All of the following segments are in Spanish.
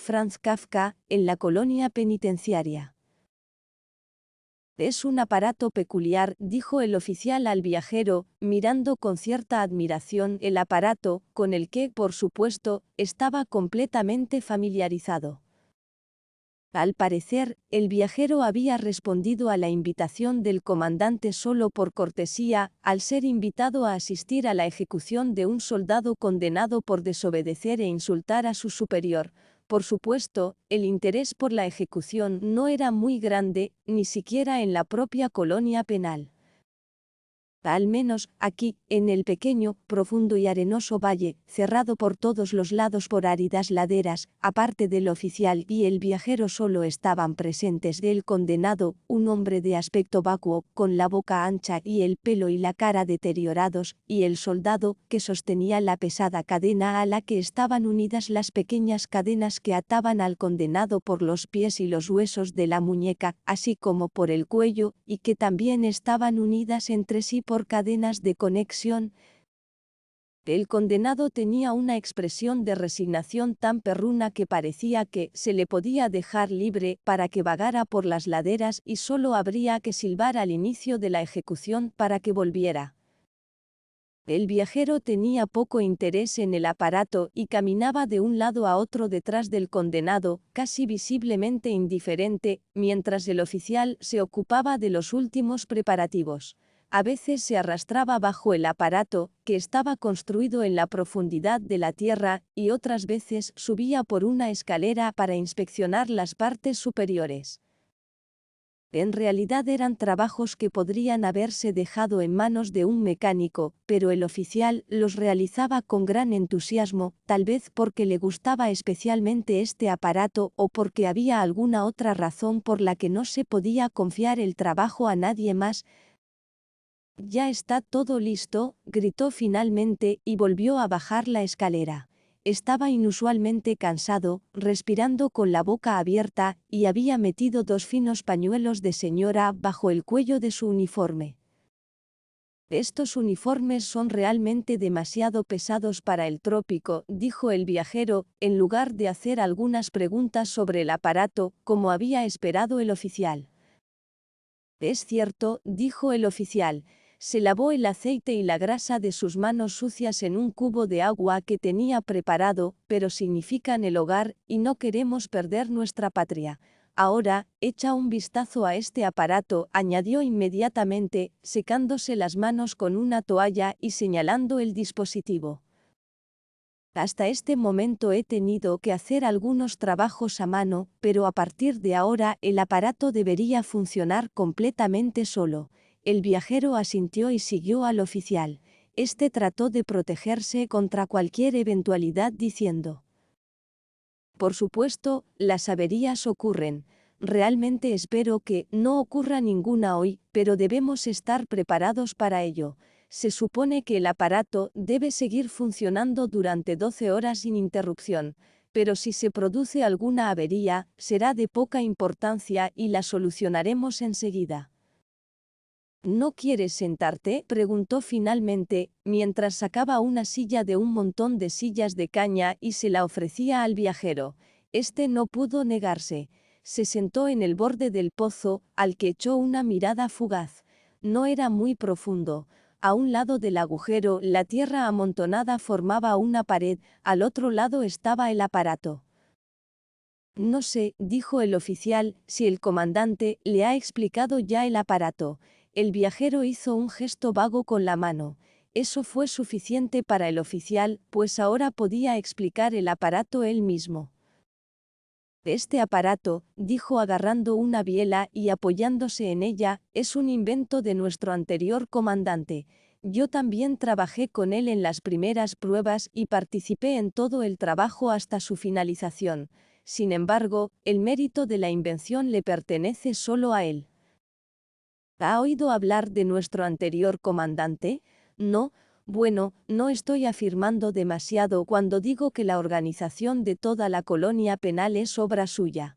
Franz Kafka, en la colonia penitenciaria. Es un aparato peculiar, dijo el oficial al viajero, mirando con cierta admiración el aparato, con el que, por supuesto, estaba completamente familiarizado. Al parecer, el viajero había respondido a la invitación del comandante solo por cortesía, al ser invitado a asistir a la ejecución de un soldado condenado por desobedecer e insultar a su superior. Por supuesto, el interés por la ejecución no era muy grande, ni siquiera en la propia colonia penal. Al menos, aquí, en el pequeño, profundo y arenoso valle, cerrado por todos los lados por áridas laderas, aparte del oficial y el viajero solo estaban presentes el condenado, un hombre de aspecto vacuo, con la boca ancha y el pelo y la cara deteriorados, y el soldado, que sostenía la pesada cadena a la que estaban unidas las pequeñas cadenas que ataban al condenado por los pies y los huesos de la muñeca, así como por el cuello, y que también estaban unidas entre sí por cadenas de conexión. El condenado tenía una expresión de resignación tan perruna que parecía que se le podía dejar libre para que vagara por las laderas y solo habría que silbar al inicio de la ejecución para que volviera. El viajero tenía poco interés en el aparato y caminaba de un lado a otro detrás del condenado, casi visiblemente indiferente, mientras el oficial se ocupaba de los últimos preparativos. A veces se arrastraba bajo el aparato, que estaba construido en la profundidad de la tierra, y otras veces subía por una escalera para inspeccionar las partes superiores. En realidad eran trabajos que podrían haberse dejado en manos de un mecánico, pero el oficial los realizaba con gran entusiasmo, tal vez porque le gustaba especialmente este aparato o porque había alguna otra razón por la que no se podía confiar el trabajo a nadie más. «Ya está todo listo», gritó finalmente y volvió a bajar la escalera. Estaba inusualmente cansado, respirando con la boca abierta, y había metido 2 finos pañuelos de señora bajo el cuello de su uniforme. «Estos uniformes son realmente demasiado pesados para el trópico», dijo el viajero, en lugar de hacer algunas preguntas sobre el aparato, como había esperado el oficial. «Es cierto», dijo el oficial. Se lavó el aceite y la grasa de sus manos sucias en un cubo de agua que tenía preparado, pero significan el hogar, y no queremos perder nuestra patria. Ahora, echa un vistazo a este aparato, añadió inmediatamente, secándose las manos con una toalla y señalando el dispositivo. Hasta este momento he tenido que hacer algunos trabajos a mano, pero a partir de ahora el aparato debería funcionar completamente solo. El viajero asintió y siguió al oficial. Este trató de protegerse contra cualquier eventualidad diciendo: «Por supuesto, las averías ocurren. Realmente espero que no ocurra ninguna hoy, pero debemos estar preparados para ello. Se supone que el aparato debe seguir funcionando durante 12 horas sin interrupción, pero si se produce alguna avería, será de poca importancia y la solucionaremos enseguida». «¿No quieres sentarte?», preguntó finalmente, mientras sacaba una silla de un montón de sillas de caña y se la ofrecía al viajero. Este no pudo negarse. Se sentó en el borde del pozo, al que echó una mirada fugaz. No era muy profundo. A un lado del agujero, la tierra amontonada formaba una pared, al otro lado estaba el aparato. «No sé», dijo el oficial, «si el comandante le ha explicado ya el aparato». El viajero hizo un gesto vago con la mano. Eso fue suficiente para el oficial, pues ahora podía explicar el aparato él mismo. «Este aparato», dijo agarrando una biela y apoyándose en ella, «es un invento de nuestro anterior comandante. Yo también trabajé con él en las primeras pruebas y participé en todo el trabajo hasta su finalización. Sin embargo, el mérito de la invención le pertenece solo a él». ¿Ha oído hablar de nuestro anterior comandante? No. Bueno, no estoy afirmando demasiado cuando digo que la organización de toda la colonia penal es obra suya.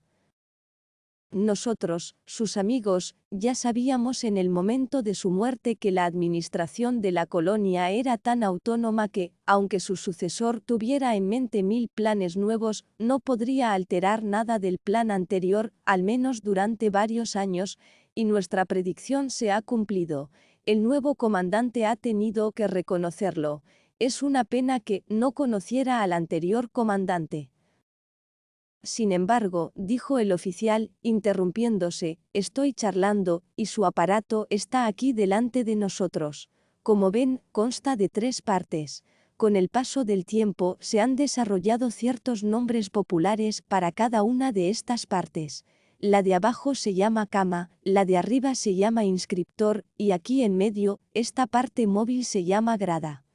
Nosotros, sus amigos, ya sabíamos en el momento de su muerte que la administración de la colonia era tan autónoma que, aunque su sucesor tuviera en mente 1000 planes nuevos, no podría alterar nada del plan anterior, al menos durante varios años, y nuestra predicción se ha cumplido. El nuevo comandante ha tenido que reconocerlo. Es una pena que no conociera al anterior comandante. Sin embargo, dijo el oficial, interrumpiéndose, estoy charlando, y su aparato está aquí delante de nosotros. Como ven, consta de 3 partes. Con el paso del tiempo se han desarrollado ciertos nombres populares para cada una de estas partes. La de abajo se llama cama, la de arriba se llama inscriptor, y aquí en medio, esta parte móvil se llama grada.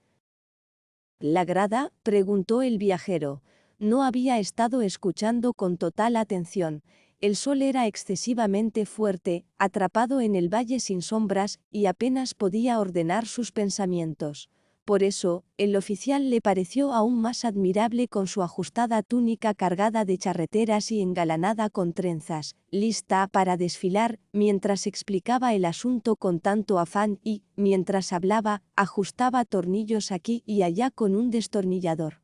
¿La grada?, preguntó el viajero. No había estado escuchando con total atención. El sol era excesivamente fuerte, atrapado en el valle sin sombras, y apenas podía ordenar sus pensamientos. Por eso, el oficial le pareció aún más admirable con su ajustada túnica cargada de charreteras y engalanada con trenzas, lista para desfilar, mientras explicaba el asunto con tanto afán y, mientras hablaba, ajustaba tornillos aquí y allá con un destornillador.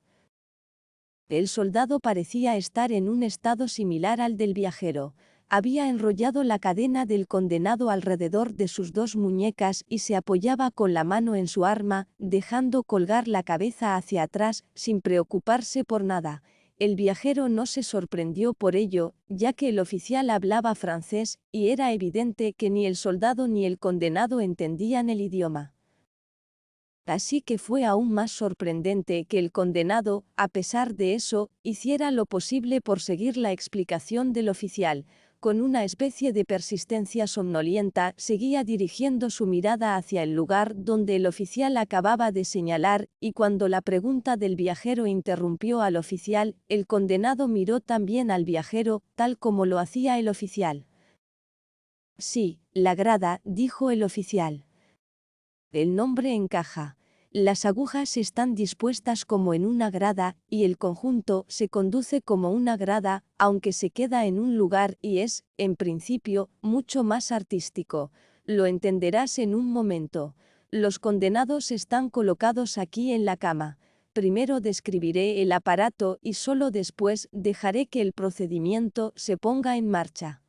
El soldado parecía estar en un estado similar al del viajero. Había enrollado la cadena del condenado alrededor de sus 2 muñecas y se apoyaba con la mano en su arma, dejando colgar la cabeza hacia atrás, sin preocuparse por nada. El viajero no se sorprendió por ello, ya que el oficial hablaba francés, y era evidente que ni el soldado ni el condenado entendían el idioma. Así que fue aún más sorprendente que el condenado, a pesar de eso, hiciera lo posible por seguir la explicación del oficial. Con una especie de persistencia somnolienta, seguía dirigiendo su mirada hacia el lugar donde el oficial acababa de señalar, y cuando la pregunta del viajero interrumpió al oficial, el condenado miró también al viajero, tal como lo hacía el oficial. Sí, la grada, dijo el oficial. El nombre encaja. Las agujas están dispuestas como en una grada, y el conjunto se conduce como una grada, aunque se queda en un lugar y es, en principio, mucho más artístico. Lo entenderás en un momento. Los condenados están colocados aquí en la cama. Primero describiré el aparato y solo después dejaré que el procedimiento se ponga en marcha.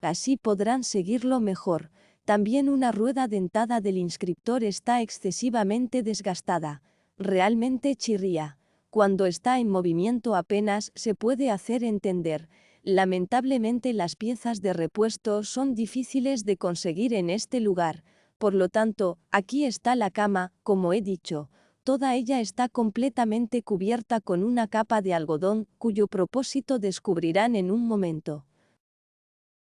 Así podrán seguirlo mejor. También una rueda dentada del inscriptor está excesivamente desgastada. Realmente chirría. Cuando está en movimiento apenas se puede hacer entender. Lamentablemente las piezas de repuesto son difíciles de conseguir en este lugar. Por lo tanto, aquí está la cama, como he dicho. Toda ella está completamente cubierta con una capa de algodón, cuyo propósito descubrirán en un momento.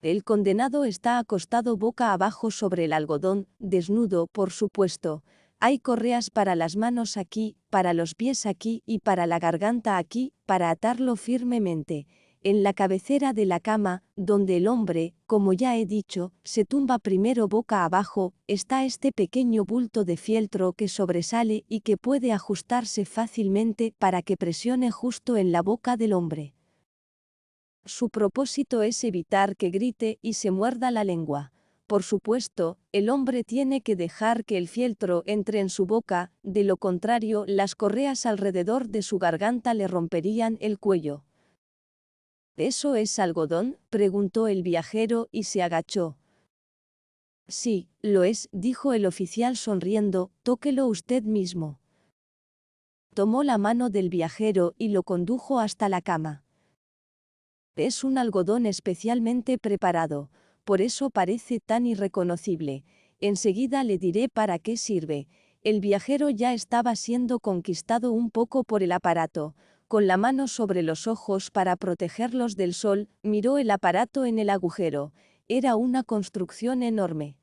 El condenado está acostado boca abajo sobre el algodón, desnudo, por supuesto. Hay correas para las manos aquí, para los pies aquí y para la garganta aquí, para atarlo firmemente. En la cabecera de la cama, donde el hombre, como ya he dicho, se tumba primero boca abajo, está este pequeño bulto de fieltro que sobresale y que puede ajustarse fácilmente para que presione justo en la boca del hombre. Su propósito es evitar que grite y se muerda la lengua. Por supuesto, el hombre tiene que dejar que el fieltro entre en su boca, de lo contrario las correas alrededor de su garganta le romperían el cuello. ¿Eso es algodón?, preguntó el viajero y se agachó. Sí, lo es, dijo el oficial sonriendo, tóquelo usted mismo. Tomó la mano del viajero y lo condujo hasta la cama. Es un algodón especialmente preparado, por eso parece tan irreconocible. Enseguida le diré para qué sirve. El viajero ya estaba siendo conquistado un poco por el aparato. Con la mano sobre los ojos para protegerlos del sol, miró el aparato en el agujero. Era una construcción enorme.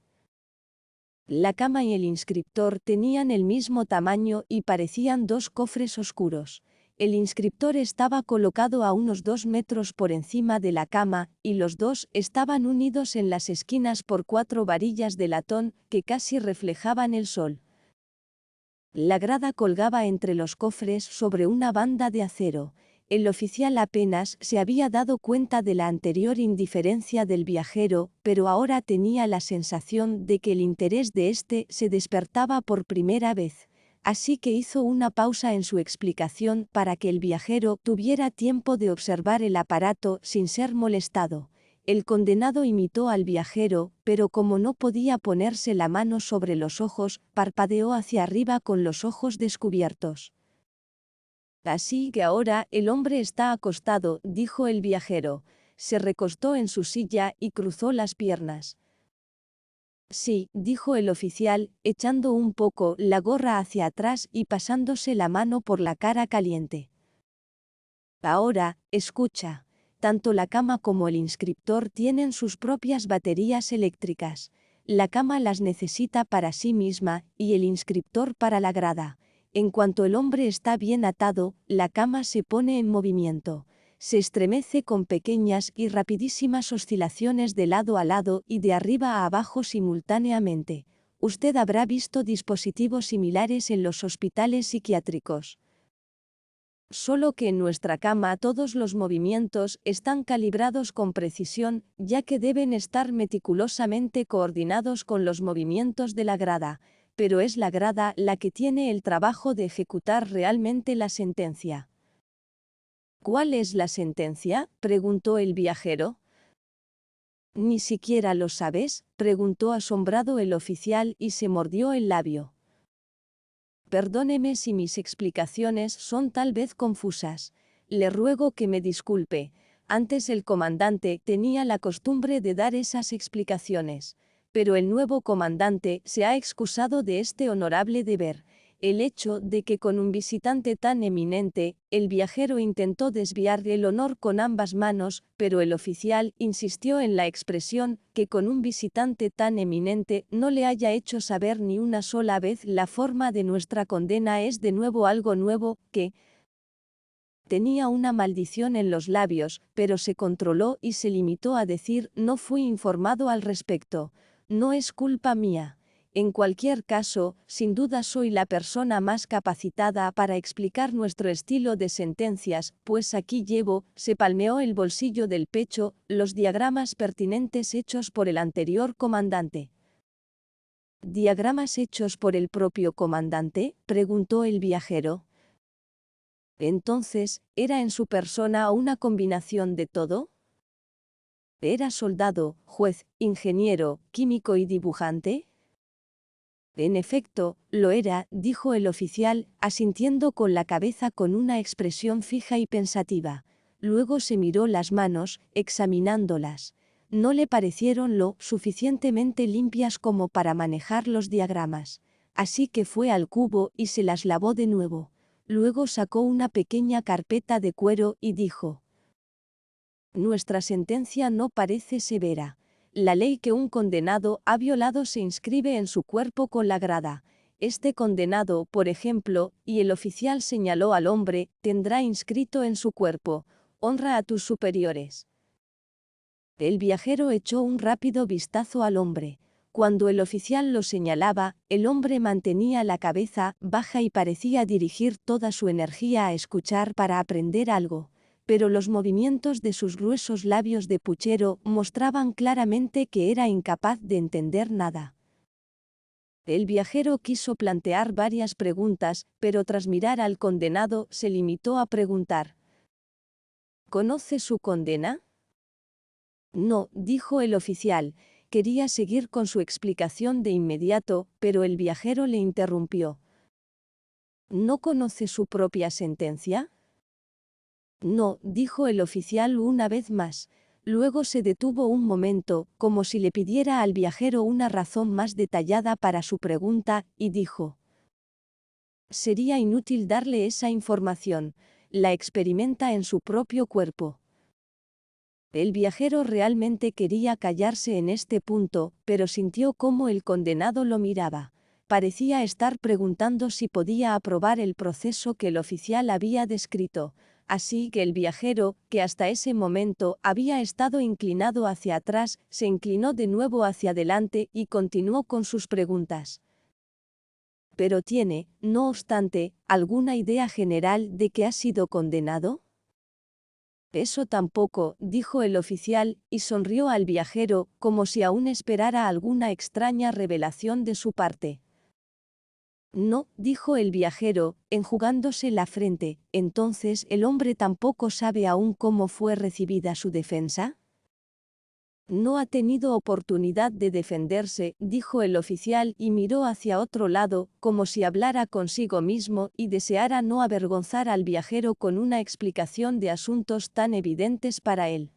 La cama y el inscriptor tenían el mismo tamaño y parecían 2 cofres oscuros. El inscriptor estaba colocado a unos 2 metros por encima de la cama, y los dos estaban unidos en las esquinas por 4 varillas de latón que casi reflejaban el sol. La grada colgaba entre los cofres sobre una banda de acero. El oficial apenas se había dado cuenta de la anterior indiferencia del viajero, pero ahora tenía la sensación de que el interés de éste se despertaba por primera vez. Así que hizo una pausa en su explicación para que el viajero tuviera tiempo de observar el aparato sin ser molestado. El condenado imitó al viajero, pero como no podía ponerse la mano sobre los ojos, parpadeó hacia arriba con los ojos descubiertos. Así que ahora el hombre está acostado, dijo el viajero. Se recostó en su silla y cruzó las piernas. Sí, dijo el oficial, echando un poco la gorra hacia atrás y pasándose la mano por la cara caliente. Ahora, escucha. Tanto la cama como el inscriptor tienen sus propias baterías eléctricas. La cama las necesita para sí misma y el inscriptor para la grada. En cuanto el hombre está bien atado, la cama se pone en movimiento. Se estremece con pequeñas y rapidísimas oscilaciones de lado a lado y de arriba a abajo simultáneamente. Usted habrá visto dispositivos similares en los hospitales psiquiátricos. Solo que en nuestra cama todos los movimientos están calibrados con precisión, ya que deben estar meticulosamente coordinados con los movimientos de la grada, pero es la grada la que tiene el trabajo de ejecutar realmente la sentencia. ¿Cuál es la sentencia?, preguntó el viajero. ¿Ni siquiera lo sabes?, preguntó asombrado el oficial y se mordió el labio. Perdóneme si mis explicaciones son tal vez confusas. Le ruego que me disculpe. Antes el comandante tenía la costumbre de dar esas explicaciones, pero el nuevo comandante se ha excusado de este honorable deber. El hecho de que con un visitante tan eminente, el viajero intentó desviar el honor con ambas manos, pero el oficial insistió en la expresión, que con un visitante tan eminente no le haya hecho saber ni una sola vez la forma de nuestra condena es de nuevo algo nuevo, que tenía una maldición en los labios, pero se controló y se limitó a decir, no fui informado al respecto. No es culpa mía. En cualquier caso, sin duda soy la persona más capacitada para explicar nuestro estilo de sentencias, pues aquí llevo, se palmeó el bolsillo del pecho, los diagramas pertinentes hechos por el anterior comandante. ¿Diagramas hechos por el propio comandante?, preguntó el viajero. Entonces, ¿era en su persona una combinación de todo? ¿Era soldado, juez, ingeniero, químico y dibujante? En efecto, lo era, dijo el oficial, asintiendo con la cabeza con una expresión fija y pensativa. Luego se miró las manos, examinándolas. No le parecieron lo suficientemente limpias como para manejar los diagramas. Así que fue al cubo y se las lavó de nuevo. Luego sacó una pequeña carpeta de cuero y dijo: nuestra sentencia no parece severa. La ley que un condenado ha violado se inscribe en su cuerpo con la grada. Este condenado, por ejemplo, y el oficial señaló al hombre, tendrá inscrito en su cuerpo: honra a tus superiores. El viajero echó un rápido vistazo al hombre. Cuando el oficial lo señalaba, el hombre mantenía la cabeza baja y parecía dirigir toda su energía a escuchar para aprender algo, pero los movimientos de sus gruesos labios de puchero mostraban claramente que era incapaz de entender nada. El viajero quiso plantear varias preguntas, pero tras mirar al condenado se limitó a preguntar: ¿conoce su condena? No, dijo el oficial. Quería seguir con su explicación de inmediato, pero el viajero le interrumpió. ¿No conoce su propia sentencia? No, dijo el oficial una vez más. Luego se detuvo un momento, como si le pidiera al viajero una razón más detallada para su pregunta, y dijo: sería inútil darle esa información. La experimenta en su propio cuerpo. El viajero realmente quería callarse en este punto, pero sintió cómo el condenado lo miraba. Parecía estar preguntando si podía aprobar el proceso que el oficial había descrito. Así que el viajero, que hasta ese momento había estado inclinado hacia atrás, se inclinó de nuevo hacia adelante y continuó con sus preguntas. ¿Pero tiene, no obstante, alguna idea general de que ha sido condenado? Eso tampoco, dijo el oficial, y sonrió al viajero, como si aún esperara alguna extraña revelación de su parte. No, dijo el viajero, enjugándose la frente, ¿entonces el hombre tampoco sabe aún cómo fue recibida su defensa? No ha tenido oportunidad de defenderse, dijo el oficial y miró hacia otro lado, como si hablara consigo mismo y deseara no avergonzar al viajero con una explicación de asuntos tan evidentes para él.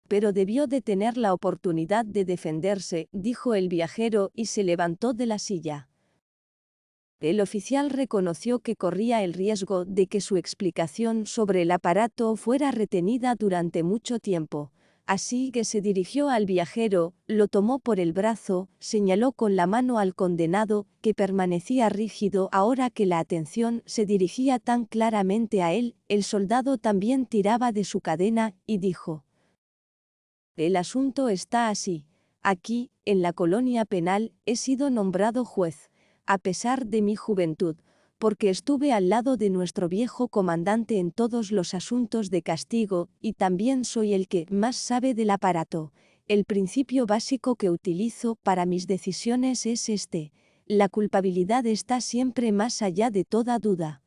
Pero debió de tener la oportunidad de defenderse, dijo el viajero y se levantó de la silla. El oficial reconoció que corría el riesgo de que su explicación sobre el aparato fuera retenida durante mucho tiempo. Así que se dirigió al viajero, lo tomó por el brazo, señaló con la mano al condenado, que permanecía rígido ahora que la atención se dirigía tan claramente a él, el soldado también tiraba de su cadena, y dijo: «El asunto está así. Aquí, en la colonia penal, he sido nombrado juez, a pesar de mi juventud, porque estuve al lado de nuestro viejo comandante en todos los asuntos de castigo, y también soy el que más sabe del aparato. El principio básico que utilizo para mis decisiones es este: la culpabilidad está siempre más allá de toda duda».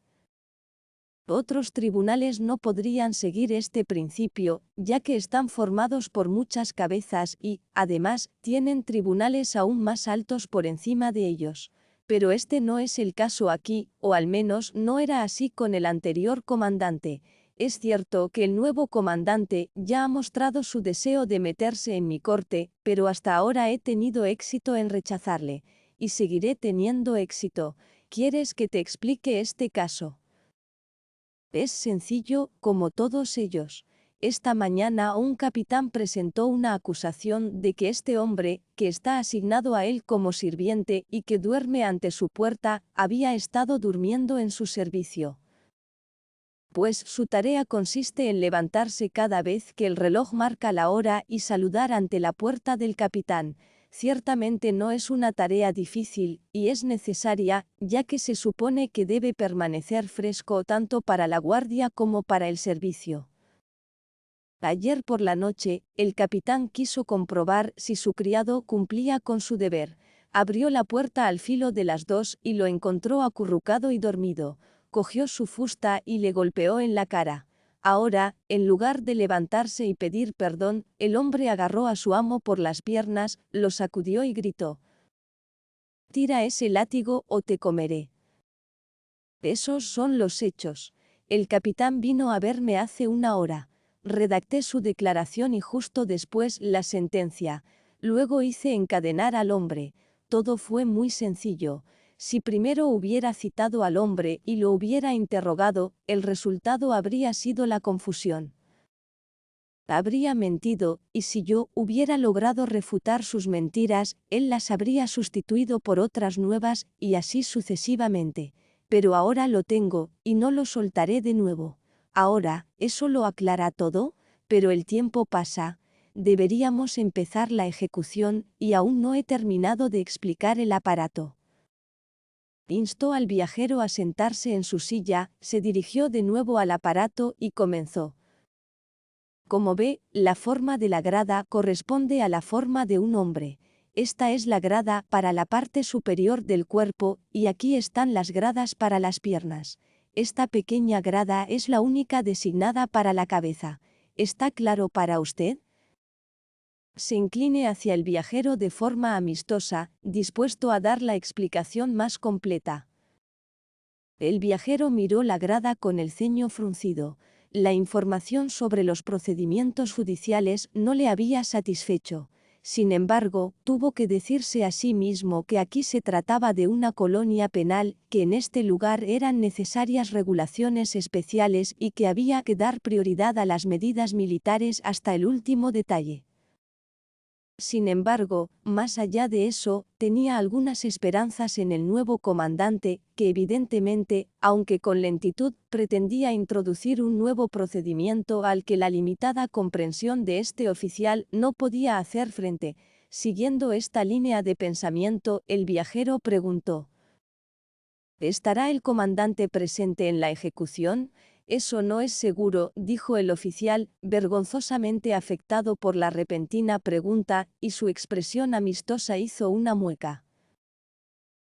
Otros tribunales no podrían seguir este principio, ya que están formados por muchas cabezas y, además, tienen tribunales aún más altos por encima de ellos. Pero este no es el caso aquí, o al menos no era así con el anterior comandante. Es cierto que el nuevo comandante ya ha mostrado su deseo de meterse en mi corte, pero hasta ahora he tenido éxito en rechazarle, y seguiré teniendo éxito. ¿Quieres que te explique este caso? Es sencillo, como todos ellos. Esta mañana un capitán presentó una acusación de que este hombre, que está asignado a él como sirviente y que duerme ante su puerta, había estado durmiendo en su servicio. Pues su tarea consiste en levantarse cada vez que el reloj marca la hora y saludar ante la puerta del capitán. Ciertamente no es una tarea difícil, y es necesaria, ya que se supone que debe permanecer fresco tanto para la guardia como para el servicio. Ayer por la noche, el capitán quiso comprobar si su criado cumplía con su deber. Abrió la puerta al filo de las 2 y lo encontró acurrucado y dormido. Cogió su fusta y le golpeó en la cara. Ahora, en lugar de levantarse y pedir perdón, el hombre agarró a su amo por las piernas, lo sacudió y gritó: «Tira ese látigo o te comeré». Esos son los hechos. El capitán vino a verme hace una hora. Redacté su declaración y justo después la sentencia. Luego hice encadenar al hombre. Todo fue muy sencillo. Si primero hubiera citado al hombre y lo hubiera interrogado, el resultado habría sido la confusión. Habría mentido, y si yo hubiera logrado refutar sus mentiras, él las habría sustituido por otras nuevas, y así sucesivamente. Pero ahora lo tengo, y no lo soltaré de nuevo. Ahora, ¿eso lo aclara todo? Pero el tiempo pasa. Deberíamos empezar la ejecución, y aún no he terminado de explicar el aparato. Instó al viajero a sentarse en su silla, se dirigió de nuevo al aparato y comenzó. Como ve, la forma de la grada corresponde a la forma de un hombre. Esta es la grada para la parte superior del cuerpo, y aquí están las gradas para las piernas. Esta pequeña grada es la única designada para la cabeza. ¿Está claro para usted? Se incline hacia el viajero de forma amistosa, dispuesto a dar la explicación más completa. El viajero miró la grada con el ceño fruncido. La información sobre los procedimientos judiciales no le había satisfecho. Sin embargo, tuvo que decirse a sí mismo que aquí se trataba de una colonia penal, que en este lugar eran necesarias regulaciones especiales y que había que dar prioridad a las medidas militares hasta el último detalle. Sin embargo, más allá de eso, tenía algunas esperanzas en el nuevo comandante, que evidentemente, aunque con lentitud, pretendía introducir un nuevo procedimiento al que la limitada comprensión de este oficial no podía hacer frente. Siguiendo esta línea de pensamiento, el viajero preguntó: ¿estará el comandante presente en la ejecución? Eso no es seguro, dijo el oficial, vergonzosamente afectado por la repentina pregunta, y su expresión amistosa hizo una mueca.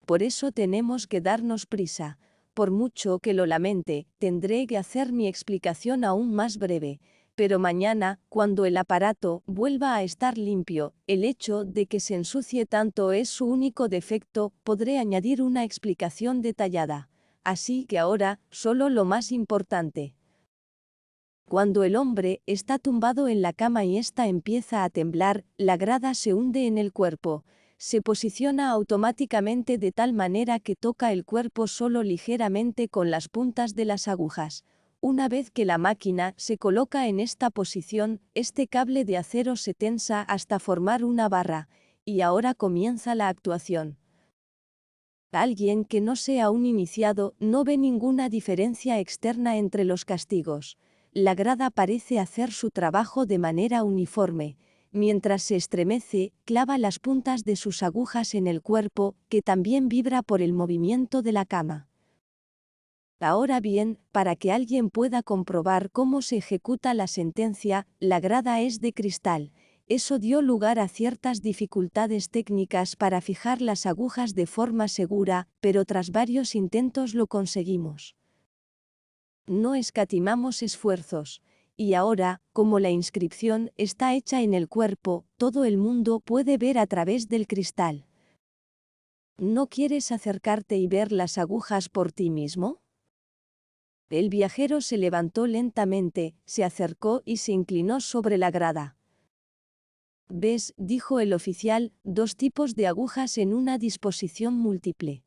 Por eso tenemos que darnos prisa. Por mucho que lo lamente, tendré que hacer mi explicación aún más breve. Pero mañana, cuando el aparato vuelva a estar limpio, el hecho de que se ensucie tanto es su único defecto, podré añadir una explicación detallada. Así que ahora, solo lo más importante. Cuando el hombre está tumbado en la cama y ésta empieza a temblar, la grada se hunde en el cuerpo. Se posiciona automáticamente de tal manera que toca el cuerpo solo ligeramente con las puntas de las agujas. Una vez que la máquina se coloca en esta posición, este cable de acero se tensa hasta formar una barra, y ahora comienza la actuación. Alguien que no sea un iniciado no ve ninguna diferencia externa entre los castigos. La grada parece hacer su trabajo de manera uniforme. Mientras se estremece, clava las puntas de sus agujas en el cuerpo, que también vibra por el movimiento de la cama. Ahora bien, para que alguien pueda comprobar cómo se ejecuta la sentencia, la grada es de cristal. Eso dio lugar a ciertas dificultades técnicas para fijar las agujas de forma segura, pero tras varios intentos lo conseguimos. No escatimamos esfuerzos. Y ahora, como la inscripción está hecha en el cuerpo, todo el mundo puede ver a través del cristal. ¿No quieres acercarte y ver las agujas por ti mismo? El viajero se levantó lentamente, se acercó y se inclinó sobre la grada. «¿Ves?», dijo el oficial, «dos tipos de agujas en una disposición múltiple.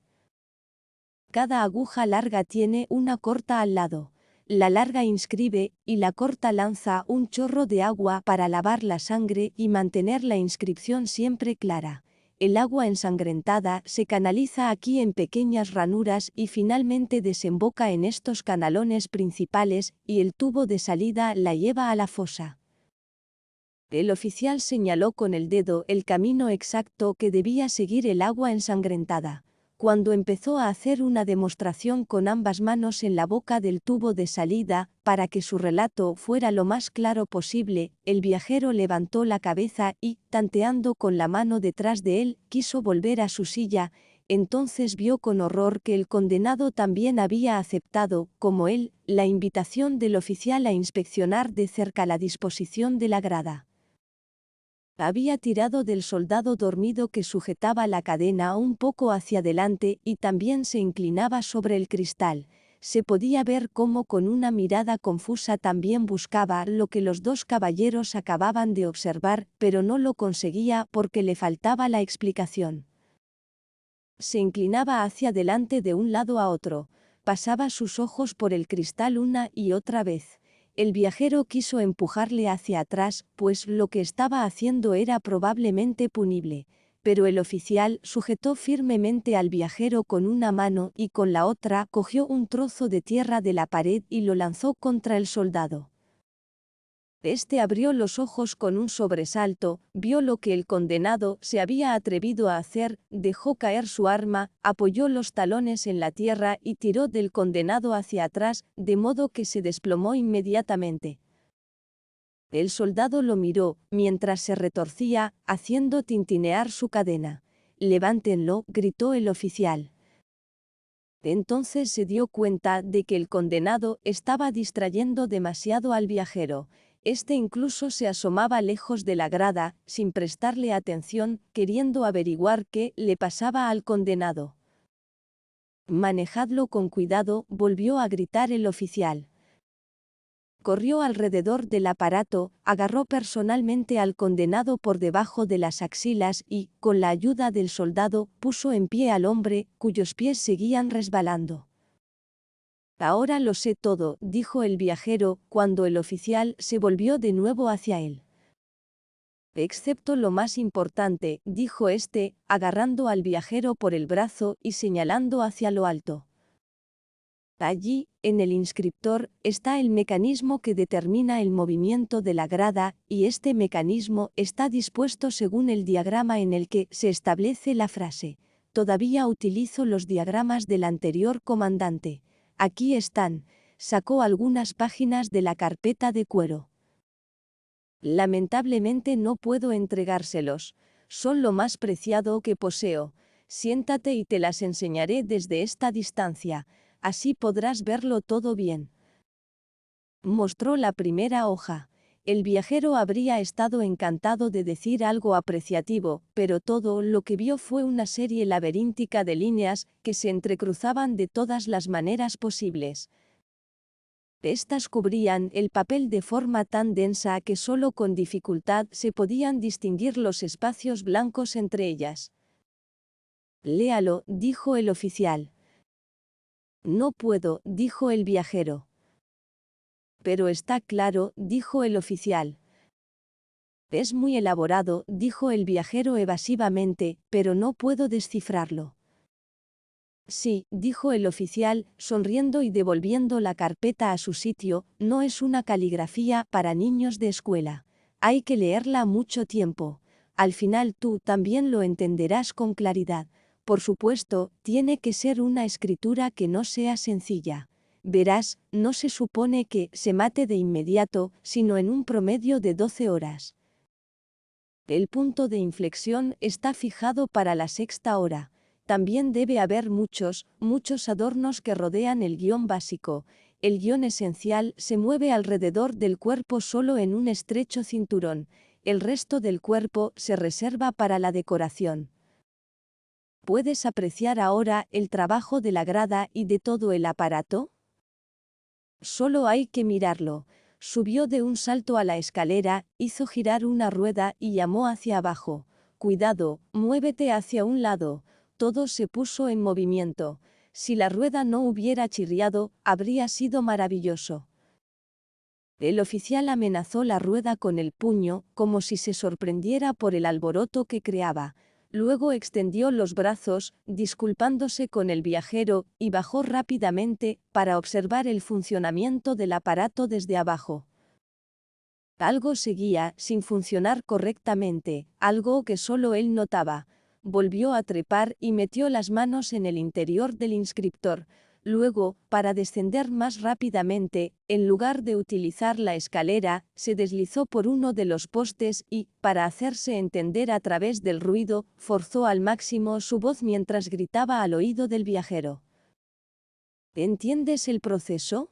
Cada aguja larga tiene una corta al lado. La larga inscribe, y la corta lanza un chorro de agua para lavar la sangre y mantener la inscripción siempre clara. El agua ensangrentada se canaliza aquí en pequeñas ranuras y finalmente desemboca en estos canalones principales, y el tubo de salida la lleva a la fosa». El oficial señaló con el dedo el camino exacto que debía seguir el agua ensangrentada. Cuando empezó a hacer una demostración con ambas manos en la boca del tubo de salida, para que su relato fuera lo más claro posible, el viajero levantó la cabeza y, tanteando con la mano detrás de él, quiso volver a su silla. Entonces vio con horror que el condenado también había aceptado, como él, la invitación del oficial a inspeccionar de cerca la disposición de la grada. Había tirado del soldado dormido que sujetaba la cadena un poco hacia adelante y también se inclinaba sobre el cristal. Se podía ver cómo con una mirada confusa también buscaba lo que los dos caballeros acababan de observar, pero no lo conseguía porque le faltaba la explicación. Se inclinaba hacia adelante de un lado a otro, pasaba sus ojos por el cristal una y otra vez. El viajero quiso empujarle hacia atrás, pues lo que estaba haciendo era probablemente punible, pero el oficial sujetó firmemente al viajero con una mano y con la otra cogió un trozo de tierra de la pared y lo lanzó contra el soldado. Este abrió los ojos con un sobresalto, vio lo que el condenado se había atrevido a hacer, dejó caer su arma, apoyó los talones en la tierra y tiró del condenado hacia atrás, de modo que se desplomó inmediatamente. El soldado lo miró, mientras se retorcía, haciendo tintinear su cadena. «Levántenlo», gritó el oficial. Entonces se dio cuenta de que el condenado estaba distrayendo demasiado al viajero. Este incluso se asomaba lejos de la grada, sin prestarle atención, queriendo averiguar qué le pasaba al condenado. «Manejadlo con cuidado», volvió a gritar el oficial. Corrió alrededor del aparato, agarró personalmente al condenado por debajo de las axilas y, con la ayuda del soldado, puso en pie al hombre, cuyos pies seguían resbalando. «Ahora lo sé todo», dijo el viajero, cuando el oficial se volvió de nuevo hacia él. «Excepto lo más importante», dijo este, agarrando al viajero por el brazo y señalando hacia lo alto. Allí, en el inscriptor, está el mecanismo que determina el movimiento de la grada, y este mecanismo está dispuesto según el diagrama en el que se establece la frase. Todavía utilizo los diagramas del anterior comandante. Aquí están. sacó algunas páginas de la carpeta de cuero. Lamentablemente no puedo entregárselos. Son lo más preciado que poseo. Siéntate y te las enseñaré desde esta distancia. Así podrás verlo todo bien. Mostró la primera hoja. El viajero habría estado encantado de decir algo apreciativo, pero todo lo que vio fue una serie laberíntica de líneas que se entrecruzaban de todas las maneras posibles. Estas cubrían el papel de forma tan densa que solo con dificultad se podían distinguir los espacios blancos entre ellas. «Léalo», dijo el oficial. «No puedo», dijo el viajero. «Pero está claro», dijo el oficial. «Es muy elaborado», dijo el viajero evasivamente, «pero no puedo descifrarlo». «Sí», dijo el oficial, sonriendo y devolviendo la carpeta a su sitio, «no es una caligrafía para niños de escuela. Hay que leerla mucho tiempo. Al final tú también lo entenderás con claridad. Por supuesto, tiene que ser una escritura que no sea sencilla. Verás, no se supone que se mate de inmediato, sino en un promedio de 12 horas. El punto de inflexión está fijado para la sexta hora. También debe haber muchos adornos que rodean el guión básico. El guión esencial se mueve alrededor del cuerpo solo en un estrecho cinturón. El resto del cuerpo se reserva para la decoración. ¿Puedes apreciar ahora el trabajo de la grada y de todo el aparato? Solo hay que mirarlo. Subió de un salto a la escalera, hizo girar una rueda y llamó hacia abajo. «Cuidado, muévete hacia un lado». Todo se puso en movimiento. Si la rueda no hubiera chirriado, habría sido maravilloso. El oficial amenazó la rueda con el puño, como si se sorprendiera por el alboroto que creaba. Luego extendió los brazos, disculpándose con el viajero, y bajó rápidamente, para observar el funcionamiento del aparato desde abajo. Algo seguía sin funcionar correctamente, algo que solo él notaba. Volvió a trepar y metió las manos en el interior del inscriptor. Luego, para descender más rápidamente, en lugar de utilizar la escalera, se deslizó por uno de los postes y, para hacerse entender a través del ruido, forzó al máximo su voz mientras gritaba al oído del viajero. ¿Entiendes el proceso?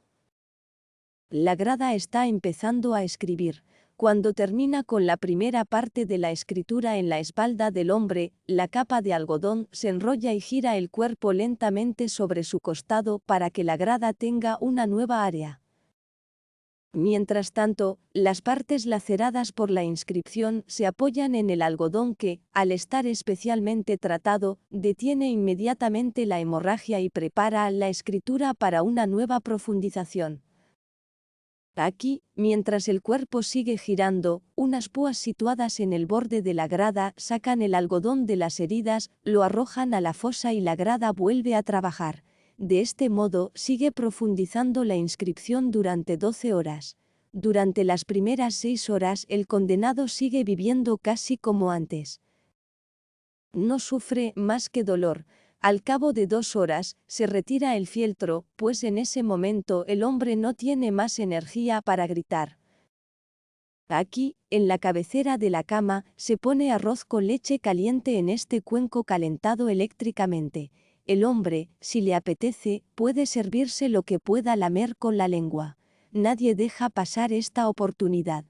La grada está empezando a escribir. Cuando termina con la primera parte de la escritura en la espalda del hombre, la capa de algodón se enrolla y gira el cuerpo lentamente sobre su costado para que la grada tenga una nueva área. Mientras tanto, las partes laceradas por la inscripción se apoyan en el algodón que, al estar especialmente tratado, detiene inmediatamente la hemorragia y prepara la escritura para una nueva profundización. Aquí, mientras el cuerpo sigue girando, unas púas situadas en el borde de la grada sacan el algodón de las heridas, lo arrojan a la fosa y la grada vuelve a trabajar. De este modo, sigue profundizando la inscripción durante 12 horas. Durante las primeras 6 horas el condenado sigue viviendo casi como antes. No sufre más que dolor. Al cabo de 2 horas, se retira el fieltro, pues en ese momento el hombre no tiene más energía para gritar. Aquí, en la cabecera de la cama, se pone arroz con leche caliente en este cuenco calentado eléctricamente. El hombre, si le apetece, puede servirse lo que pueda lamer con la lengua. Nadie deja pasar esta oportunidad.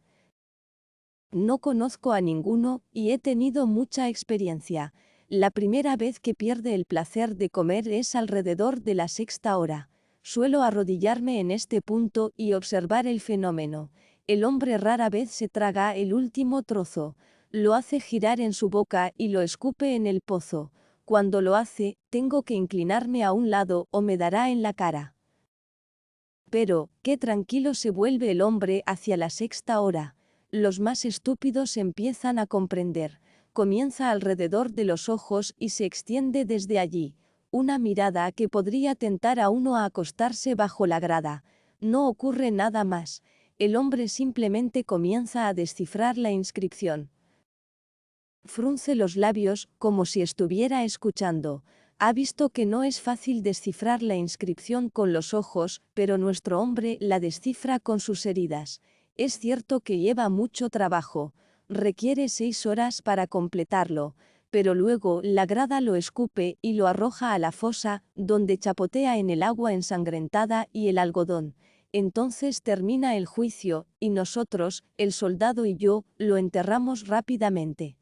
No conozco a ninguno, y he tenido mucha experiencia. La primera vez que pierde el placer de comer es alrededor de la 6ª hora. Suelo arrodillarme en este punto y observar el fenómeno. El hombre rara vez se traga el último trozo. Lo hace girar en su boca y lo escupe en el pozo. Cuando lo hace, tengo que inclinarme a un lado o me dará en la cara. Pero, qué tranquilo se vuelve el hombre hacia la 6ª hora. Los más estúpidos empiezan a comprender. Comienza alrededor de los ojos y se extiende desde allí. Una mirada que podría tentar a uno a acostarse bajo la grada. No ocurre nada más. El hombre simplemente comienza a descifrar la inscripción. Frunce los labios, como si estuviera escuchando. Ha visto que no es fácil descifrar la inscripción con los ojos, pero nuestro hombre la descifra con sus heridas. Es cierto que lleva mucho trabajo, requiere 6 horas para completarlo, pero luego la grada lo escupe y lo arroja a la fosa, donde chapotea en el agua ensangrentada y el algodón. Entonces termina el juicio, y nosotros, el soldado y yo, lo enterramos rápidamente.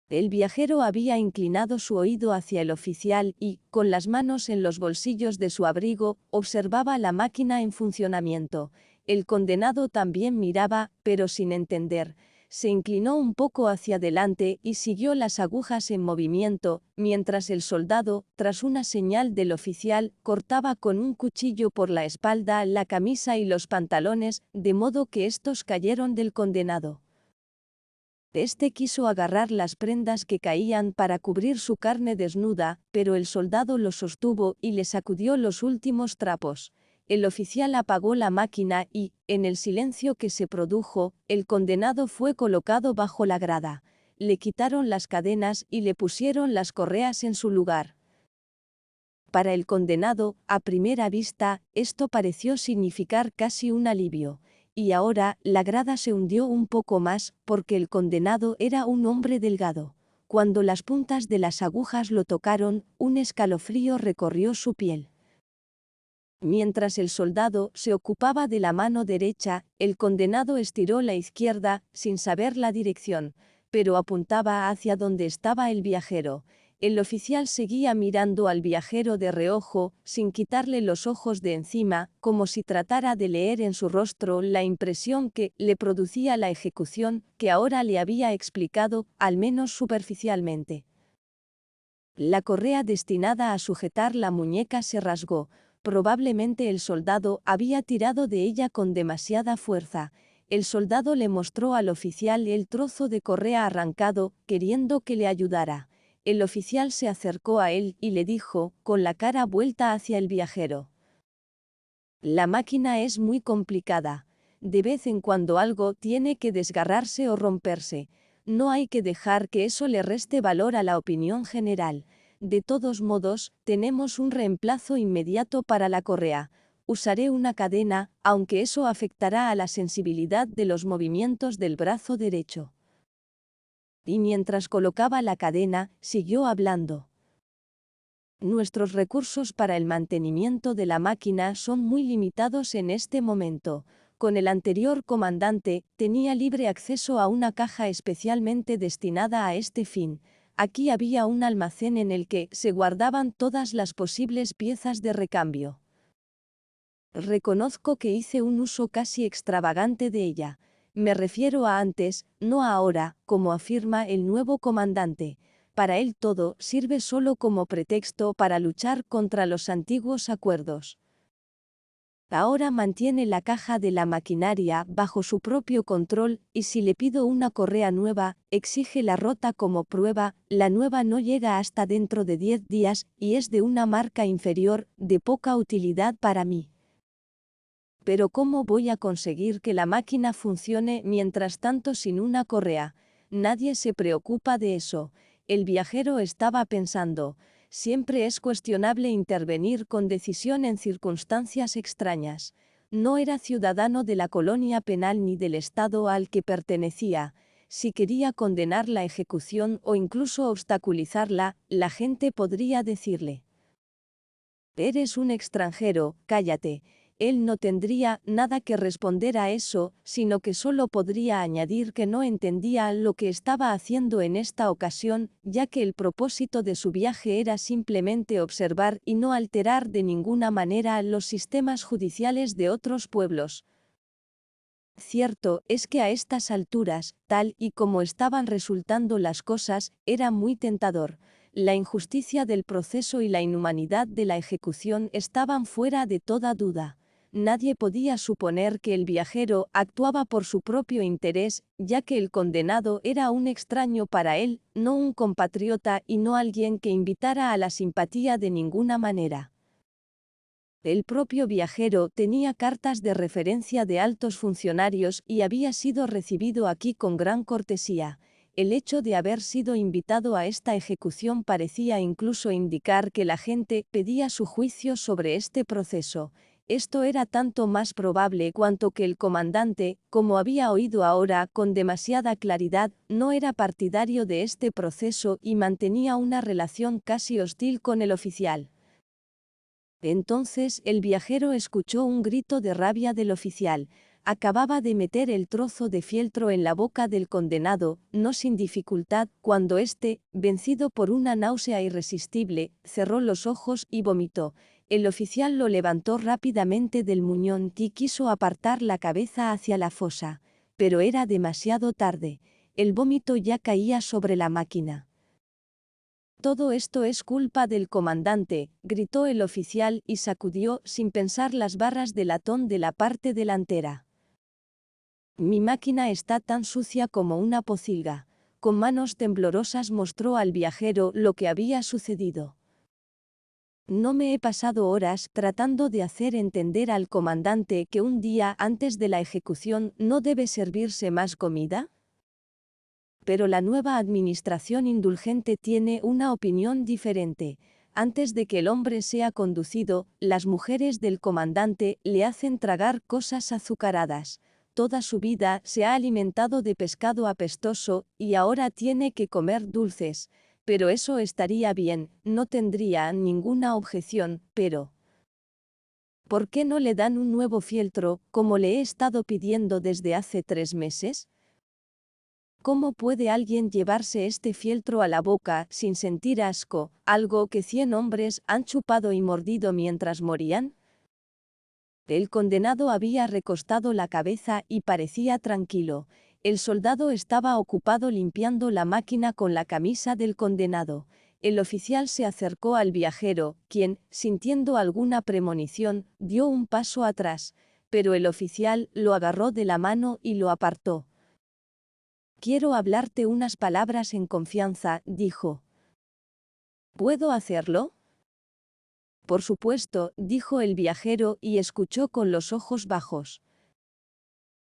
El viajero había inclinado su oído hacia el oficial y, con las manos en los bolsillos de su abrigo, observaba la máquina en funcionamiento. El condenado también miraba, pero sin entender. Se inclinó un poco hacia adelante y siguió las agujas en movimiento, mientras el soldado, tras una señal del oficial, cortaba con un cuchillo por la espalda la camisa y los pantalones, de modo que estos cayeron del condenado. Este quiso agarrar las prendas que caían para cubrir su carne desnuda, pero el soldado lo sostuvo y le sacudió los últimos trapos. El oficial apagó la máquina y, en el silencio que se produjo, el condenado fue colocado bajo la grada. Le quitaron las cadenas y le pusieron las correas en su lugar. Para el condenado, a primera vista, esto pareció significar casi un alivio. Y ahora, la grada se hundió un poco más, porque el condenado era un hombre delgado. Cuando las puntas de las agujas lo tocaron, un escalofrío recorrió su piel. Mientras el soldado se ocupaba de la mano derecha, el condenado estiró la izquierda, sin saber la dirección, pero apuntaba hacia donde estaba el viajero. El oficial seguía mirando al viajero de reojo, sin quitarle los ojos de encima, como si tratara de leer en su rostro la impresión que le producía la ejecución, que ahora le había explicado, al menos superficialmente. La correa destinada a sujetar la muñeca se rasgó. Probablemente el soldado había tirado de ella con demasiada fuerza. El soldado le mostró al oficial el trozo de correa arrancado, queriendo que le ayudara. El oficial se acercó a él y le dijo, con la cara vuelta hacia el viajero: la máquina es muy complicada. De vez en cuando algo tiene que desgarrarse o romperse. No hay que dejar que eso le reste valor a la opinión general. De todos modos, tenemos un reemplazo inmediato para la correa. Usaré una cadena, aunque eso afectará a la sensibilidad de los movimientos del brazo derecho. Y mientras colocaba la cadena, siguió hablando. Nuestros recursos para el mantenimiento de la máquina son muy limitados en este momento. Con el anterior comandante, tenía libre acceso a una caja especialmente destinada a este fin. Aquí había un almacén en el que se guardaban todas las posibles piezas de recambio. Reconozco que hice un uso casi extravagante de ella. Me refiero a antes, no a ahora, como afirma el nuevo comandante. Para él todo sirve solo como pretexto para luchar contra los antiguos acuerdos. Ahora mantiene la caja de la maquinaria bajo su propio control, y si le pido una correa nueva, exige la rota como prueba. La nueva no llega hasta dentro de 10 días, y es de una marca inferior, de poca utilidad para mí. Pero ¿cómo voy a conseguir que la máquina funcione mientras tanto sin una correa? Nadie se preocupa de eso. El viajero estaba pensando, siempre es cuestionable intervenir con decisión en circunstancias extrañas. No era ciudadano de la colonia penal ni del estado al que pertenecía. Si quería condenar la ejecución o incluso obstaculizarla, la gente podría decirle: eres un extranjero, cállate. Él no tendría nada que responder a eso, sino que solo podría añadir que no entendía lo que estaba haciendo en esta ocasión, ya que el propósito de su viaje era simplemente observar y no alterar de ninguna manera los sistemas judiciales de otros pueblos. Cierto es que a estas alturas, tal y como estaban resultando las cosas, era muy tentador. La injusticia del proceso y la inhumanidad de la ejecución estaban fuera de toda duda. Nadie podía suponer que el viajero actuaba por su propio interés, ya que el condenado era un extraño para él, no un compatriota y no alguien que invitara a la simpatía de ninguna manera. El propio viajero tenía cartas de referencia de altos funcionarios y había sido recibido aquí con gran cortesía. El hecho de haber sido invitado a esta ejecución parecía incluso indicar que la gente pedía su juicio sobre este proceso. Esto era tanto más probable cuanto que el comandante, como había oído ahora con demasiada claridad, no era partidario de este proceso y mantenía una relación casi hostil con el oficial. Entonces el viajero escuchó un grito de rabia del oficial. Acababa de meter el trozo de fieltro en la boca del condenado, no sin dificultad, cuando éste, vencido por una náusea irresistible, cerró los ojos y vomitó. El oficial lo levantó rápidamente del muñón y quiso apartar la cabeza hacia la fosa. Pero era demasiado tarde. El vómito ya caía sobre la máquina. Todo esto es culpa del comandante, gritó el oficial y sacudió sin pensar las barras de latón de la parte delantera. Mi máquina está tan sucia como una pocilga. Con manos temblorosas mostró al viajero lo que había sucedido. No me he pasado horas tratando de hacer entender al comandante que un día antes de la ejecución no debe servirse más comida. Pero la nueva administración indulgente tiene una opinión diferente. Antes de que el hombre sea conducido, las mujeres del comandante le hacen tragar cosas azucaradas. Toda su vida se ha alimentado de pescado apestoso y ahora tiene que comer dulces. Pero eso estaría bien, no tendría ninguna objeción, pero ¿por qué no le dan un nuevo fieltro, como le he estado pidiendo desde hace 3 meses? ¿Cómo puede alguien llevarse este fieltro a la boca sin sentir asco, algo que 100 hombres han chupado y mordido mientras morían? El condenado había recostado la cabeza y parecía tranquilo. El soldado estaba ocupado limpiando la máquina con la camisa del condenado. El oficial se acercó al viajero, quien, sintiendo alguna premonición, dio un paso atrás, pero el oficial lo agarró de la mano y lo apartó. Quiero hablarte unas palabras en confianza, dijo. ¿Puedo hacerlo? Por supuesto, dijo el viajero y escuchó con los ojos bajos.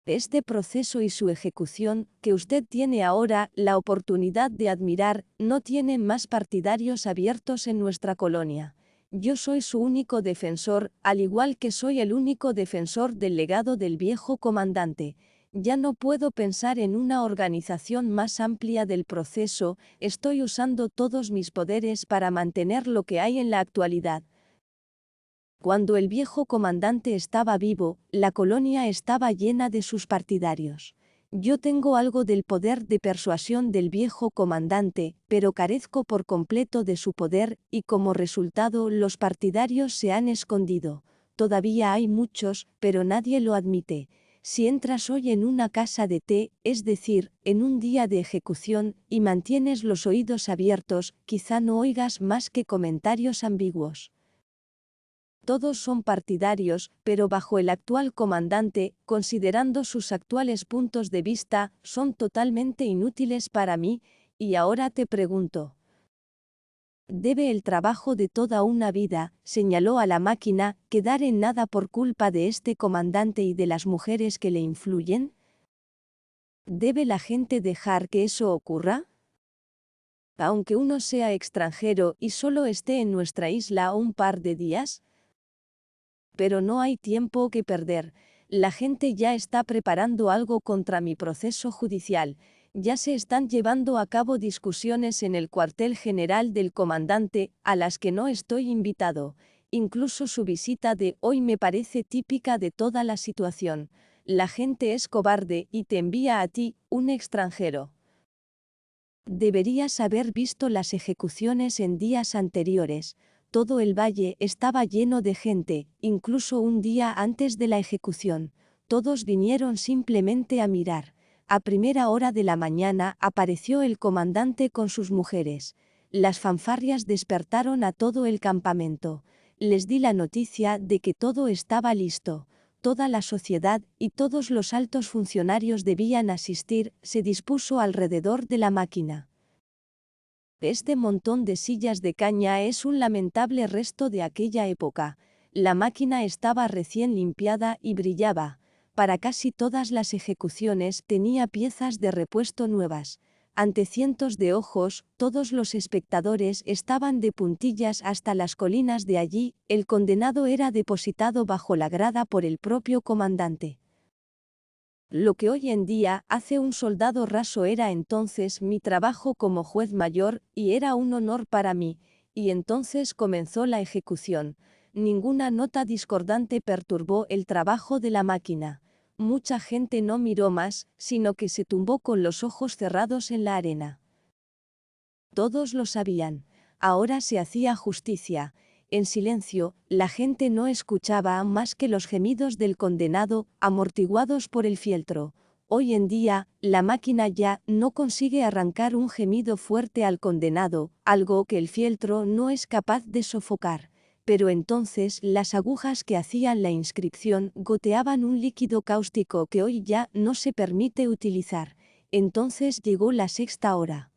Este proceso y su ejecución, que usted tiene ahora la oportunidad de admirar, no tienen más partidarios abiertos en nuestra colonia. Yo soy su único defensor, al igual que soy el único defensor del legado del viejo comandante. Ya no puedo pensar en una organización más amplia del proceso, estoy usando todos mis poderes para mantener lo que hay en la actualidad. Cuando el viejo comandante estaba vivo, la colonia estaba llena de sus partidarios. Yo tengo algo del poder de persuasión del viejo comandante, pero carezco por completo de su poder, y como resultado los partidarios se han escondido. Todavía hay muchos, pero nadie lo admite. Si entras hoy en una casa de té, es decir, en un día de ejecución, y mantienes los oídos abiertos, quizá no oigas más que comentarios ambiguos. Todos son partidarios, pero bajo el actual comandante, considerando sus actuales puntos de vista, son totalmente inútiles para mí, y ahora te pregunto. ¿Debe el trabajo de toda una vida, señaló a la máquina, quedar en nada por culpa de este comandante y de las mujeres que le influyen? ¿Debe la gente dejar que eso ocurra? Aunque uno sea extranjero y solo esté en nuestra isla un par de días. Pero no hay tiempo que perder. La gente ya está preparando algo contra mi proceso judicial. Ya se están llevando a cabo discusiones en el cuartel general del comandante, a las que no estoy invitado. Incluso su visita de hoy me parece típica de toda la situación. La gente es cobarde y te envía a ti, un extranjero. Deberías haber visto las ejecuciones en días anteriores. Todo el valle estaba lleno de gente, incluso un día antes de la ejecución. Todos vinieron simplemente a mirar. A primera hora de la mañana apareció el comandante con sus mujeres. Las fanfarrias despertaron a todo el campamento. Les di la noticia de que todo estaba listo. Toda la sociedad y todos los altos funcionarios debían asistir, se dispuso alrededor de la máquina. Este montón de sillas de caña es un lamentable resto de aquella época. La máquina estaba recién limpiada y brillaba. Para casi todas las ejecuciones tenía piezas de repuesto nuevas. Ante cientos de ojos, todos los espectadores estaban de puntillas hasta las colinas de allí, el condenado era depositado bajo la grada por el propio comandante. Lo que hoy en día hace un soldado raso era entonces mi trabajo como juez mayor, y era un honor para mí, y entonces comenzó la ejecución. Ninguna nota discordante perturbó el trabajo de la máquina. Mucha gente no miró más, sino que se tumbó con los ojos cerrados en la arena. Todos lo sabían. Ahora se hacía justicia. En silencio, la gente no escuchaba más que los gemidos del condenado, amortiguados por el fieltro. Hoy en día, la máquina ya no consigue arrancar un gemido fuerte al condenado, algo que el fieltro no es capaz de sofocar. Pero entonces las agujas que hacían la inscripción goteaban un líquido cáustico que hoy ya no se permite utilizar. Entonces llegó la sexta hora.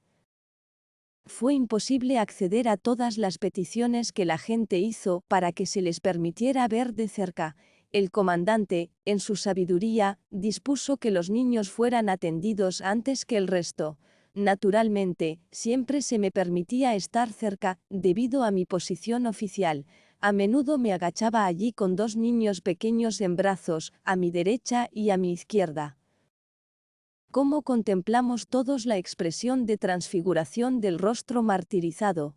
Fue imposible acceder a todas las peticiones que la gente hizo para que se les permitiera ver de cerca. El comandante, en su sabiduría, dispuso que los niños fueran atendidos antes que el resto. Naturalmente, siempre se me permitía estar cerca, debido a mi posición oficial. A menudo me agachaba allí con 2 niños pequeños en brazos, a mi derecha y a mi izquierda. Cómo contemplamos todos la expresión de transfiguración del rostro martirizado.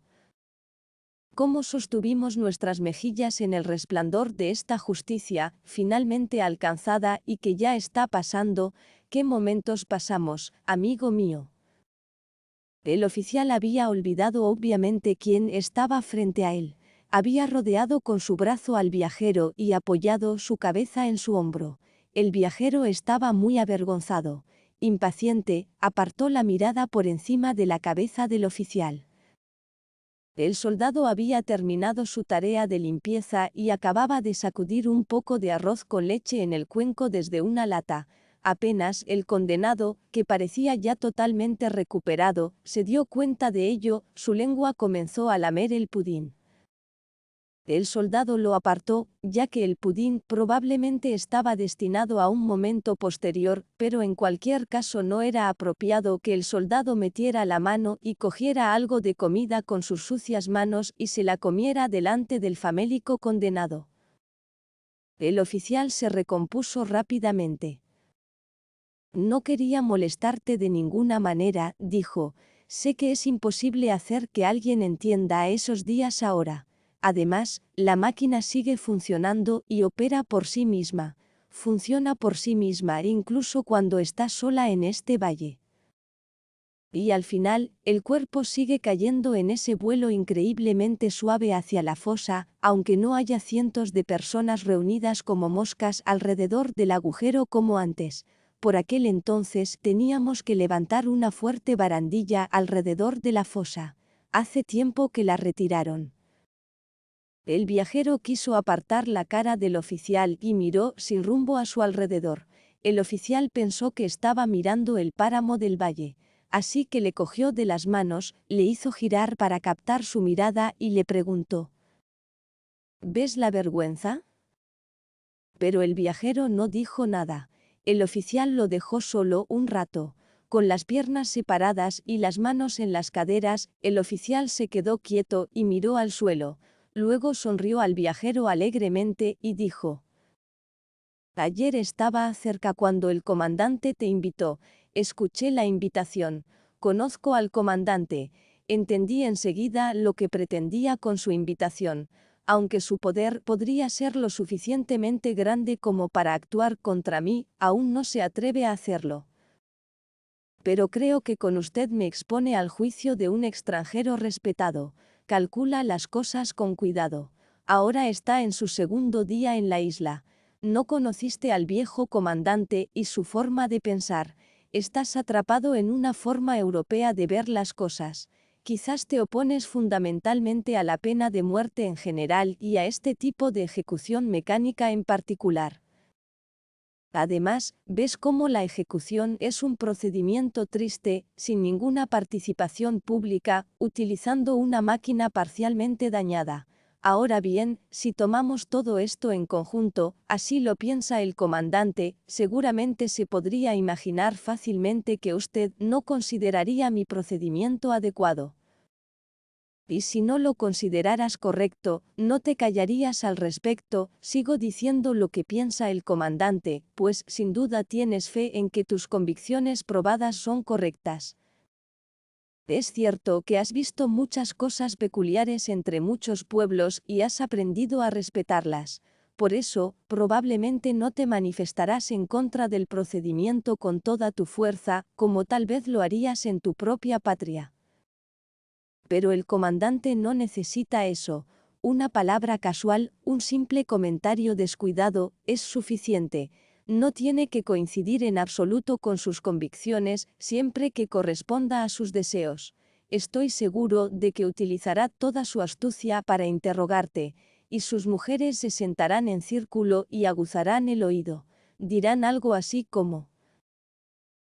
Cómo sostuvimos nuestras mejillas en el resplandor de esta justicia, finalmente alcanzada y que ya está pasando. ¿Qué momentos pasamos, amigo mío? El oficial había olvidado obviamente quién estaba frente a él. Había rodeado con su brazo al viajero y apoyado su cabeza en su hombro. El viajero estaba muy avergonzado. Impaciente, apartó la mirada por encima de la cabeza del oficial. El soldado había terminado su tarea de limpieza y acababa de sacudir un poco de arroz con leche en el cuenco desde una lata. Apenas el condenado, que parecía ya totalmente recuperado, se dio cuenta de ello, su lengua comenzó a lamer el pudín. El soldado lo apartó, ya que el pudín probablemente estaba destinado a un momento posterior, pero en cualquier caso no era apropiado que el soldado metiera la mano y cogiera algo de comida con sus sucias manos y se la comiera delante del famélico condenado. El oficial se recompuso rápidamente. No quería molestarte de ninguna manera, dijo. Sé que es imposible hacer que alguien entienda esos días ahora. Además, la máquina sigue funcionando y opera por sí misma. Funciona por sí misma incluso cuando está sola en este valle. Y al final, el cuerpo sigue cayendo en ese vuelo increíblemente suave hacia la fosa, aunque no haya cientos de personas reunidas como moscas alrededor del agujero como antes. Por aquel entonces teníamos que levantar una fuerte barandilla alrededor de la fosa. Hace tiempo que la retiraron. El viajero quiso apartar la cara del oficial y miró sin rumbo a su alrededor. El oficial pensó que estaba mirando el páramo del valle. Así que le cogió de las manos, le hizo girar para captar su mirada y le preguntó: ¿Ves la vergüenza? Pero el viajero no dijo nada. El oficial lo dejó solo un rato. Con las piernas separadas y las manos en las caderas, el oficial se quedó quieto y miró al suelo. Luego sonrió al viajero alegremente y dijo: Ayer estaba cerca cuando el comandante te invitó. Escuché la invitación. Conozco al comandante. Entendí enseguida lo que pretendía con su invitación. Aunque su poder podría ser lo suficientemente grande como para actuar contra mí, aún no se atreve a hacerlo. Pero creo que con usted me expone al juicio de un extranjero respetado. Calcula las cosas con cuidado. Ahora está en su segundo día en la isla. No conociste al viejo comandante y su forma de pensar. Estás atrapado en una forma europea de ver las cosas. Quizás te opones fundamentalmente a la pena de muerte en general y a este tipo de ejecución mecánica en particular. Además, ves cómo la ejecución es un procedimiento triste, sin ninguna participación pública, utilizando una máquina parcialmente dañada. Ahora bien, si tomamos todo esto en conjunto, así lo piensa el comandante, seguramente se podría imaginar fácilmente que usted no consideraría mi procedimiento adecuado. Y si no lo consideraras correcto, no te callarías al respecto, sigo diciendo lo que piensa el comandante, pues sin duda tienes fe en que tus convicciones probadas son correctas. Es cierto que has visto muchas cosas peculiares entre muchos pueblos y has aprendido a respetarlas. Por eso, probablemente no te manifestarás en contra del procedimiento con toda tu fuerza, como tal vez lo harías en tu propia patria. Pero el comandante no necesita eso. Una palabra casual, un simple comentario descuidado, es suficiente. No tiene que coincidir en absoluto con sus convicciones, siempre que corresponda a sus deseos. Estoy seguro de que utilizará toda su astucia para interrogarte, y sus mujeres se sentarán en círculo y aguzarán el oído. Dirán algo así como: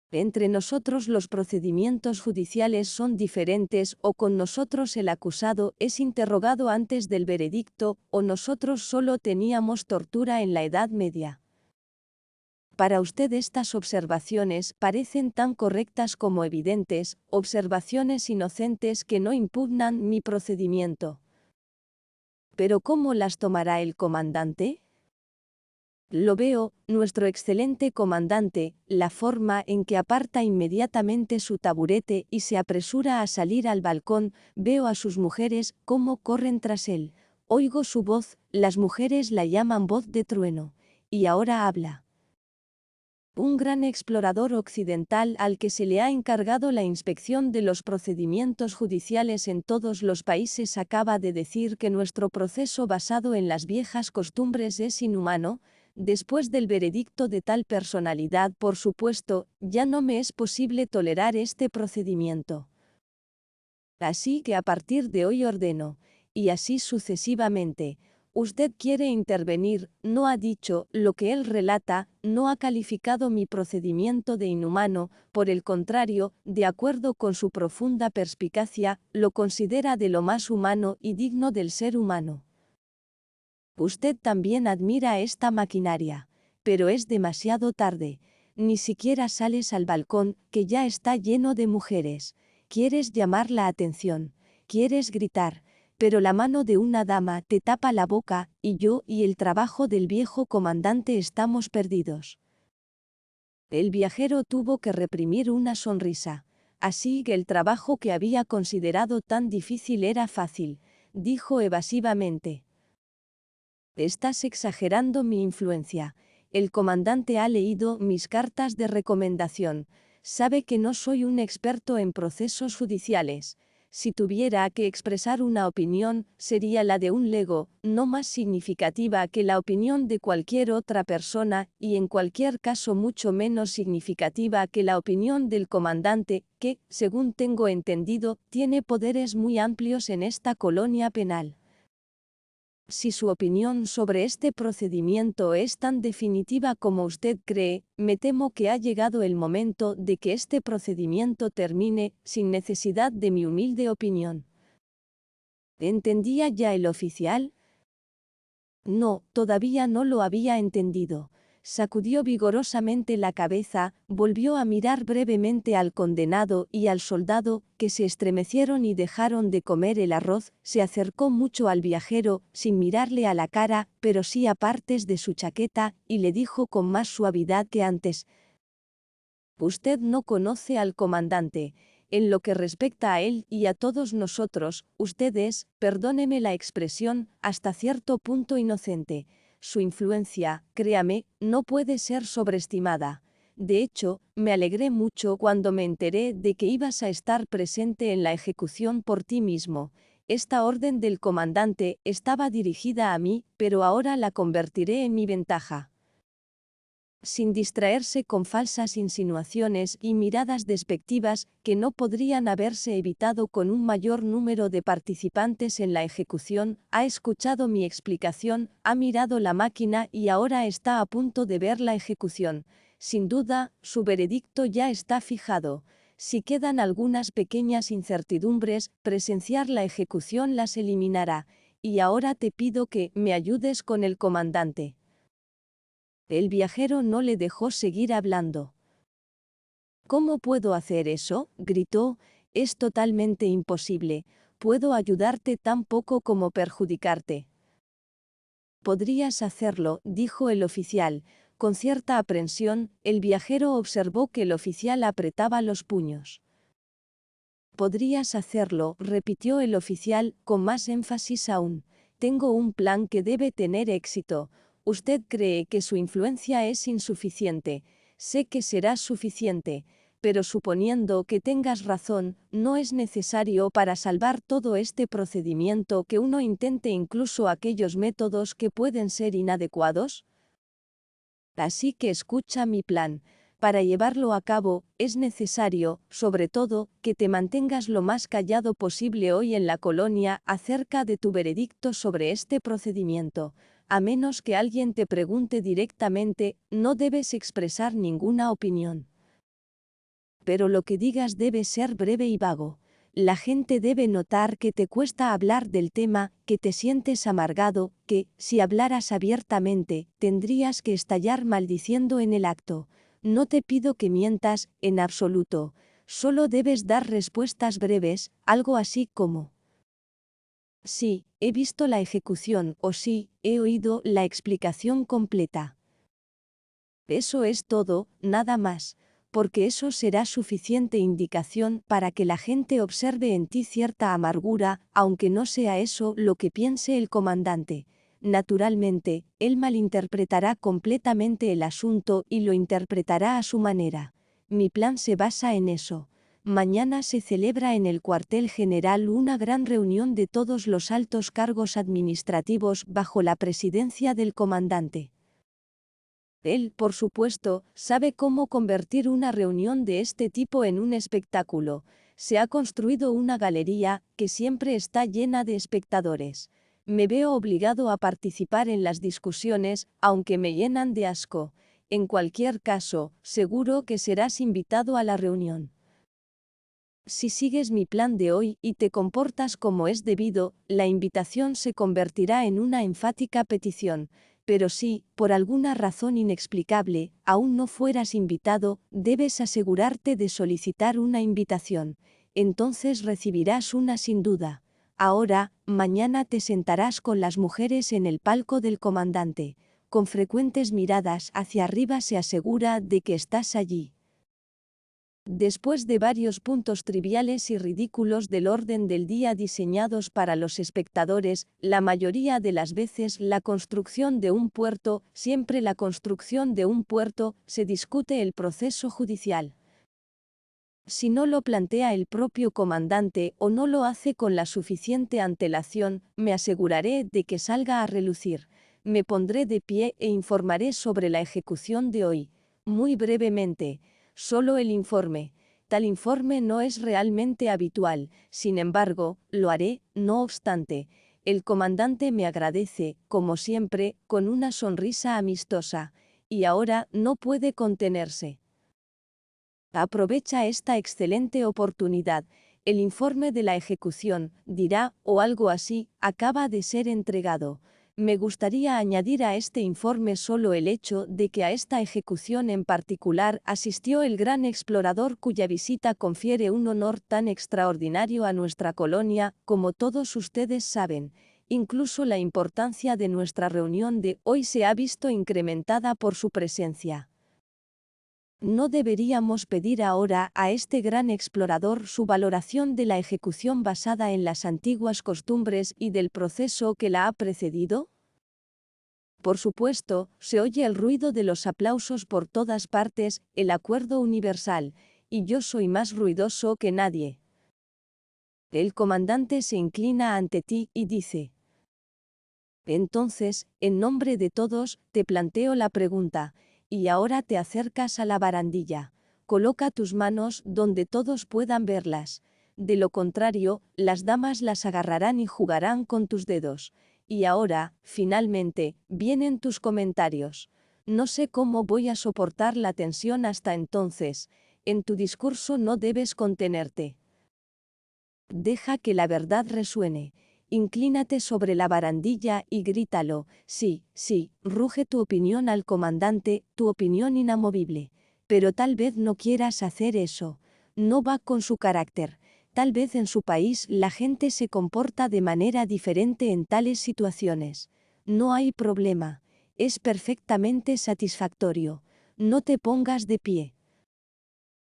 entre nosotros los procedimientos judiciales son diferentes, o con nosotros el acusado es interrogado antes del veredicto, o nosotros solo teníamos tortura en la Edad Media. Para usted estas observaciones parecen tan correctas como evidentes, observaciones inocentes que no impugnan mi procedimiento. ¿Pero cómo las tomará el comandante? Lo veo, nuestro excelente comandante, la forma en que aparta inmediatamente su taburete y se apresura a salir al balcón, veo a sus mujeres cómo corren tras él. Oigo su voz, las mujeres la llaman voz de trueno. Y ahora habla. Un gran explorador occidental al que se le ha encargado la inspección de los procedimientos judiciales en todos los países acaba de decir que nuestro proceso basado en las viejas costumbres es inhumano. Después del veredicto de tal personalidad, por supuesto, ya no me es posible tolerar este procedimiento. Así que a partir de hoy ordeno, y así sucesivamente. Usted quiere intervenir, no ha dicho lo que él relata, no ha calificado mi procedimiento de inhumano, por el contrario, de acuerdo con su profunda perspicacia, lo considera de lo más humano y digno del ser humano. Usted también admira esta maquinaria, pero es demasiado tarde. Ni siquiera sales al balcón, que ya está lleno de mujeres. Quieres llamar la atención, quieres gritar, pero la mano de una dama te tapa la boca, y yo y el trabajo del viejo comandante estamos perdidos. El viajero tuvo que reprimir una sonrisa. Así que el trabajo que había considerado tan difícil era fácil, dijo evasivamente. Estás exagerando mi influencia. El comandante ha leído mis cartas de recomendación. Sabe que no soy un experto en procesos judiciales. Si tuviera que expresar una opinión, sería la de un lego, no más significativa que la opinión de cualquier otra persona, y en cualquier caso mucho menos significativa que la opinión del comandante, que, según tengo entendido, tiene poderes muy amplios en esta colonia penal. Si su opinión sobre este procedimiento es tan definitiva como usted cree, me temo que ha llegado el momento de que este procedimiento termine, sin necesidad de mi humilde opinión. ¿Entendía ya el oficial? No, todavía no lo había entendido. Sacudió vigorosamente la cabeza, volvió a mirar brevemente al condenado y al soldado, que se estremecieron y dejaron de comer el arroz, se acercó mucho al viajero, sin mirarle a la cara, pero sí a partes de su chaqueta, y le dijo con más suavidad que antes: Usted no conoce al comandante. En lo que respecta a él y a todos nosotros, usted es, perdóneme la expresión, hasta cierto punto inocente. Su influencia, créame, no puede ser sobreestimada. De hecho, me alegré mucho cuando me enteré de que ibas a estar presente en la ejecución por ti mismo. Esta orden del comandante estaba dirigida a mí, pero ahora la convertiré en mi ventaja. Sin distraerse con falsas insinuaciones y miradas despectivas que no podrían haberse evitado con un mayor número de participantes en la ejecución, ha escuchado mi explicación, ha mirado la máquina y ahora está a punto de ver la ejecución. Sin duda, su veredicto ya está fijado. Si quedan algunas pequeñas incertidumbres, presenciar la ejecución las eliminará. y ahora te pido que me ayudes con el comandante. El viajero no le dejó seguir hablando. ¿Cómo puedo hacer eso?, gritó. Es totalmente imposible. Puedo ayudarte tan poco como perjudicarte. Podrías hacerlo, dijo el oficial. Con cierta aprensión, el viajero observó que el oficial apretaba los puños. Podrías hacerlo, repitió el oficial, con más énfasis aún. Tengo un plan que debe tener éxito. Usted cree que su influencia es insuficiente. Sé que será suficiente, pero suponiendo que tengas razón, ¿no es necesario para salvar todo este procedimiento que uno intente incluso aquellos métodos que pueden ser inadecuados? Así que escucha mi plan. Para llevarlo a cabo, es necesario, sobre todo, que te mantengas lo más callado posible hoy en la colonia acerca de tu veredicto sobre este procedimiento. A menos que alguien te pregunte directamente, no debes expresar ninguna opinión. Pero lo que digas debe ser breve y vago. La gente debe notar que te cuesta hablar del tema, que te sientes amargado, que, si hablaras abiertamente, tendrías que estallar maldiciendo en el acto. No te pido que mientas, en absoluto. Solo debes dar respuestas breves, algo así como: sí, he visto la ejecución, o sí, he oído la explicación completa. Eso es todo, nada más, porque eso será suficiente indicación para que la gente observe en ti cierta amargura, aunque no sea eso lo que piense el comandante. Naturalmente, él malinterpretará completamente el asunto y lo interpretará a su manera. Mi plan se basa en eso. Mañana se celebra en el cuartel general una gran reunión de todos los altos cargos administrativos bajo la presidencia del comandante. Él, por supuesto, sabe cómo convertir una reunión de este tipo en un espectáculo. Se ha construido una galería, que siempre está llena de espectadores. Me veo obligado a participar en las discusiones, aunque me llenan de asco. En cualquier caso, seguro que serás invitado a la reunión. Si sigues mi plan de hoy y te comportas como es debido, la invitación se convertirá en una enfática petición. Pero si, por alguna razón inexplicable, aún no fueras invitado, debes asegurarte de solicitar una invitación. Entonces recibirás una sin duda. Ahora, mañana te sentarás con las mujeres en el palco del comandante. Con frecuentes miradas hacia arriba se asegura de que estás allí. Después de varios puntos triviales y ridículos del orden del día diseñados para los espectadores, la mayoría de las veces la construcción de un puerto, siempre la construcción de un puerto, se discute el proceso judicial. Si no lo plantea el propio comandante o no lo hace con la suficiente antelación, me aseguraré de que salga a relucir. Me pondré de pie e informaré sobre la ejecución de hoy. Muy brevemente. Solo el informe. Tal informe no es realmente habitual, sin embargo, lo haré, no obstante. El comandante me agradece, como siempre, con una sonrisa amistosa. Y ahora no puede contenerse. Aprovecha esta excelente oportunidad. El informe de la ejecución, dirá, o algo así, acaba de ser entregado. Me gustaría añadir a este informe solo el hecho de que a esta ejecución en particular asistió el gran explorador cuya visita confiere un honor tan extraordinario a nuestra colonia, como todos ustedes saben. Incluso la importancia de nuestra reunión de hoy se ha visto incrementada por su presencia. ¿No deberíamos pedir ahora a este gran explorador su valoración de la ejecución basada en las antiguas costumbres y del proceso que la ha precedido? Por supuesto, se oye el ruido de los aplausos por todas partes, el acuerdo universal, y yo soy más ruidoso que nadie. El comandante se inclina ante ti y dice: entonces, en nombre de todos, te planteo la pregunta, y ahora te acercas a la barandilla. Coloca tus manos donde todos puedan verlas. De lo contrario, las damas las agarrarán y jugarán con tus dedos. Y ahora, finalmente, vienen tus comentarios. No sé cómo voy a soportar la tensión hasta entonces. En tu discurso no debes contenerte. Deja que la verdad resuene. inclínate sobre la barandilla y grítalo. Sí, sí, ruge tu opinión al comandante, tu opinión inamovible. Pero tal vez no quieras hacer eso. No va con su carácter. Tal vez en su país la gente se comporta de manera diferente en tales situaciones. No hay problema. Es perfectamente satisfactorio. No te pongas de pie.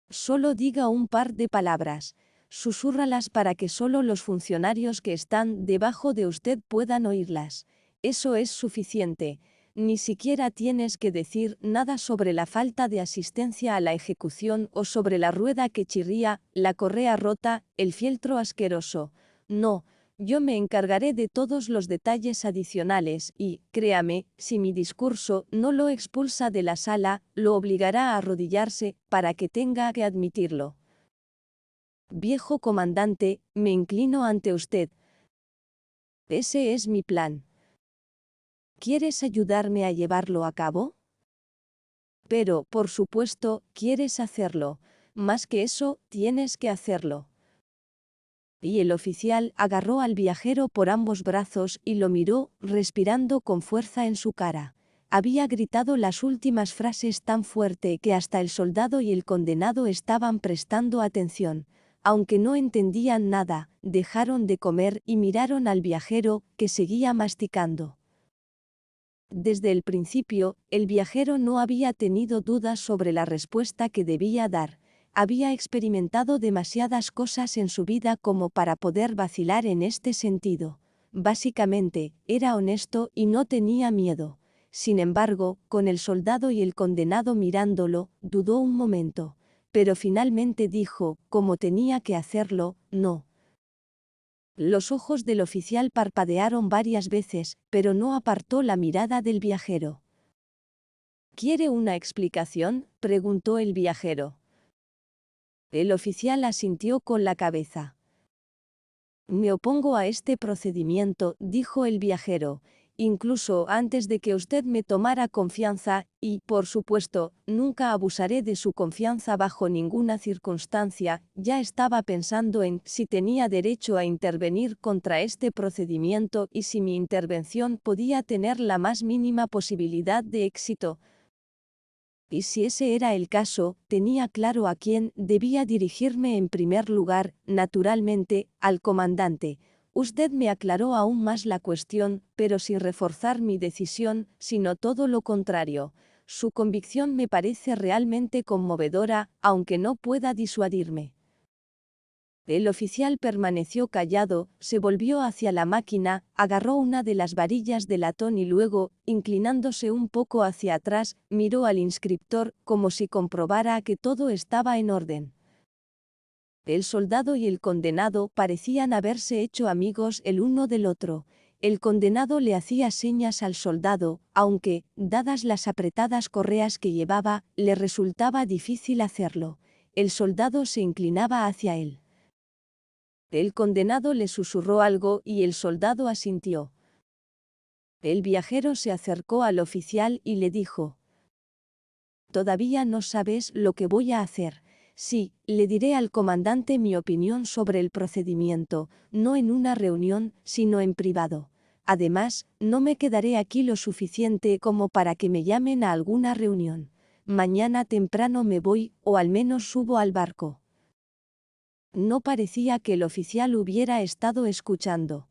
Solo diga un par de palabras. Susúrralas para que solo los funcionarios que están debajo de usted puedan oírlas. Eso es suficiente. Ni siquiera tienes que decir nada sobre la falta de asistencia a la ejecución o sobre la rueda que chirría, la correa rota, el fieltro asqueroso. No, yo me encargaré de todos los detalles adicionales y, créame, si mi discurso no lo expulsa de la sala, lo obligará a arrodillarse para que tenga que admitirlo. Viejo comandante, me inclino ante usted. Ese es mi plan. ¿Quieres ayudarme a llevarlo a cabo? Pero, por supuesto, quieres hacerlo. Más que eso, tienes que hacerlo. Y el oficial agarró al viajero por ambos brazos y lo miró, respirando con fuerza en su cara. Había gritado las últimas frases tan fuerte que hasta el soldado y el condenado estaban prestando atención. Aunque no entendían nada, dejaron de comer y miraron al viajero, que seguía masticando. Desde el principio, el viajero no había tenido dudas sobre la respuesta que debía dar. Había experimentado demasiadas cosas en su vida como para poder vacilar en este sentido. Básicamente, era honesto y no tenía miedo. Sin embargo, con el soldado y el condenado mirándolo, dudó un momento. Pero finalmente dijo, como tenía que hacerlo, no. Los ojos del oficial parpadearon varias veces, pero no apartó la mirada del viajero. ¿Quiere una explicación?, preguntó el viajero. El oficial asintió con la cabeza. Me opongo a este procedimiento, dijo el viajero, incluso antes de que usted me tomara confianza, y, por supuesto, nunca abusaré de su confianza bajo ninguna circunstancia. Ya estaba pensando en si tenía derecho a intervenir contra este procedimiento y si mi intervención podía tener la más mínima posibilidad de éxito. Y si ese era el caso, tenía claro a quién debía dirigirme en primer lugar, naturalmente, al comandante. Usted me aclaró aún más la cuestión, pero sin reforzar mi decisión, sino todo lo contrario. Su convicción me parece realmente conmovedora, aunque no pueda disuadirme. El oficial permaneció callado, se volvió hacia la máquina, agarró una de las varillas de latón y luego, inclinándose un poco hacia atrás, miró al inscriptor, como si comprobara que todo estaba en orden. El soldado y el condenado parecían haberse hecho amigos el uno del otro. El condenado le hacía señas al soldado, aunque, dadas las apretadas correas que llevaba, le resultaba difícil hacerlo. El soldado se inclinaba hacia él. El condenado le susurró algo y el soldado asintió. El viajero se acercó al oficial y le dijo: «Todavía no sabes lo que voy a hacer. Sí, le diré al comandante mi opinión sobre el procedimiento, no en una reunión, sino en privado. Además, no me quedaré aquí lo suficiente como para que me llamen a alguna reunión. Mañana temprano me voy, o al menos subo al barco». No parecía que el oficial hubiera estado escuchando.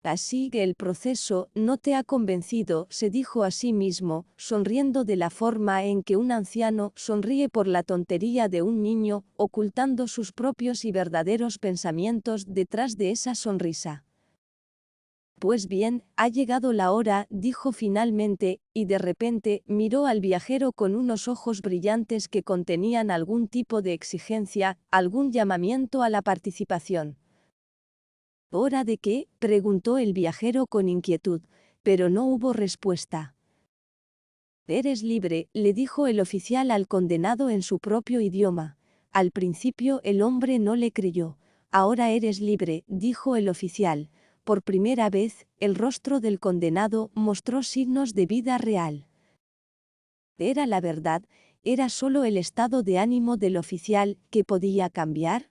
«Así que el proceso no te ha convencido», se dijo a sí mismo, sonriendo de la forma en que un anciano sonríe por la tontería de un niño, ocultando sus propios y verdaderos pensamientos detrás de esa sonrisa. «Pues bien, ha llegado la hora», dijo finalmente, y de repente miró al viajero con unos ojos brillantes que contenían algún tipo de exigencia, algún llamamiento a la participación. «¿Hora de qué?», preguntó el viajero con inquietud, pero no hubo respuesta. «Eres libre», le dijo el oficial al condenado en su propio idioma. Al principio el hombre no le creyó. «Ahora eres libre», dijo el oficial. Por primera vez, el rostro del condenado mostró signos de vida real. ¿Era la verdad? ¿Era solo el estado de ánimo del oficial que podía cambiar?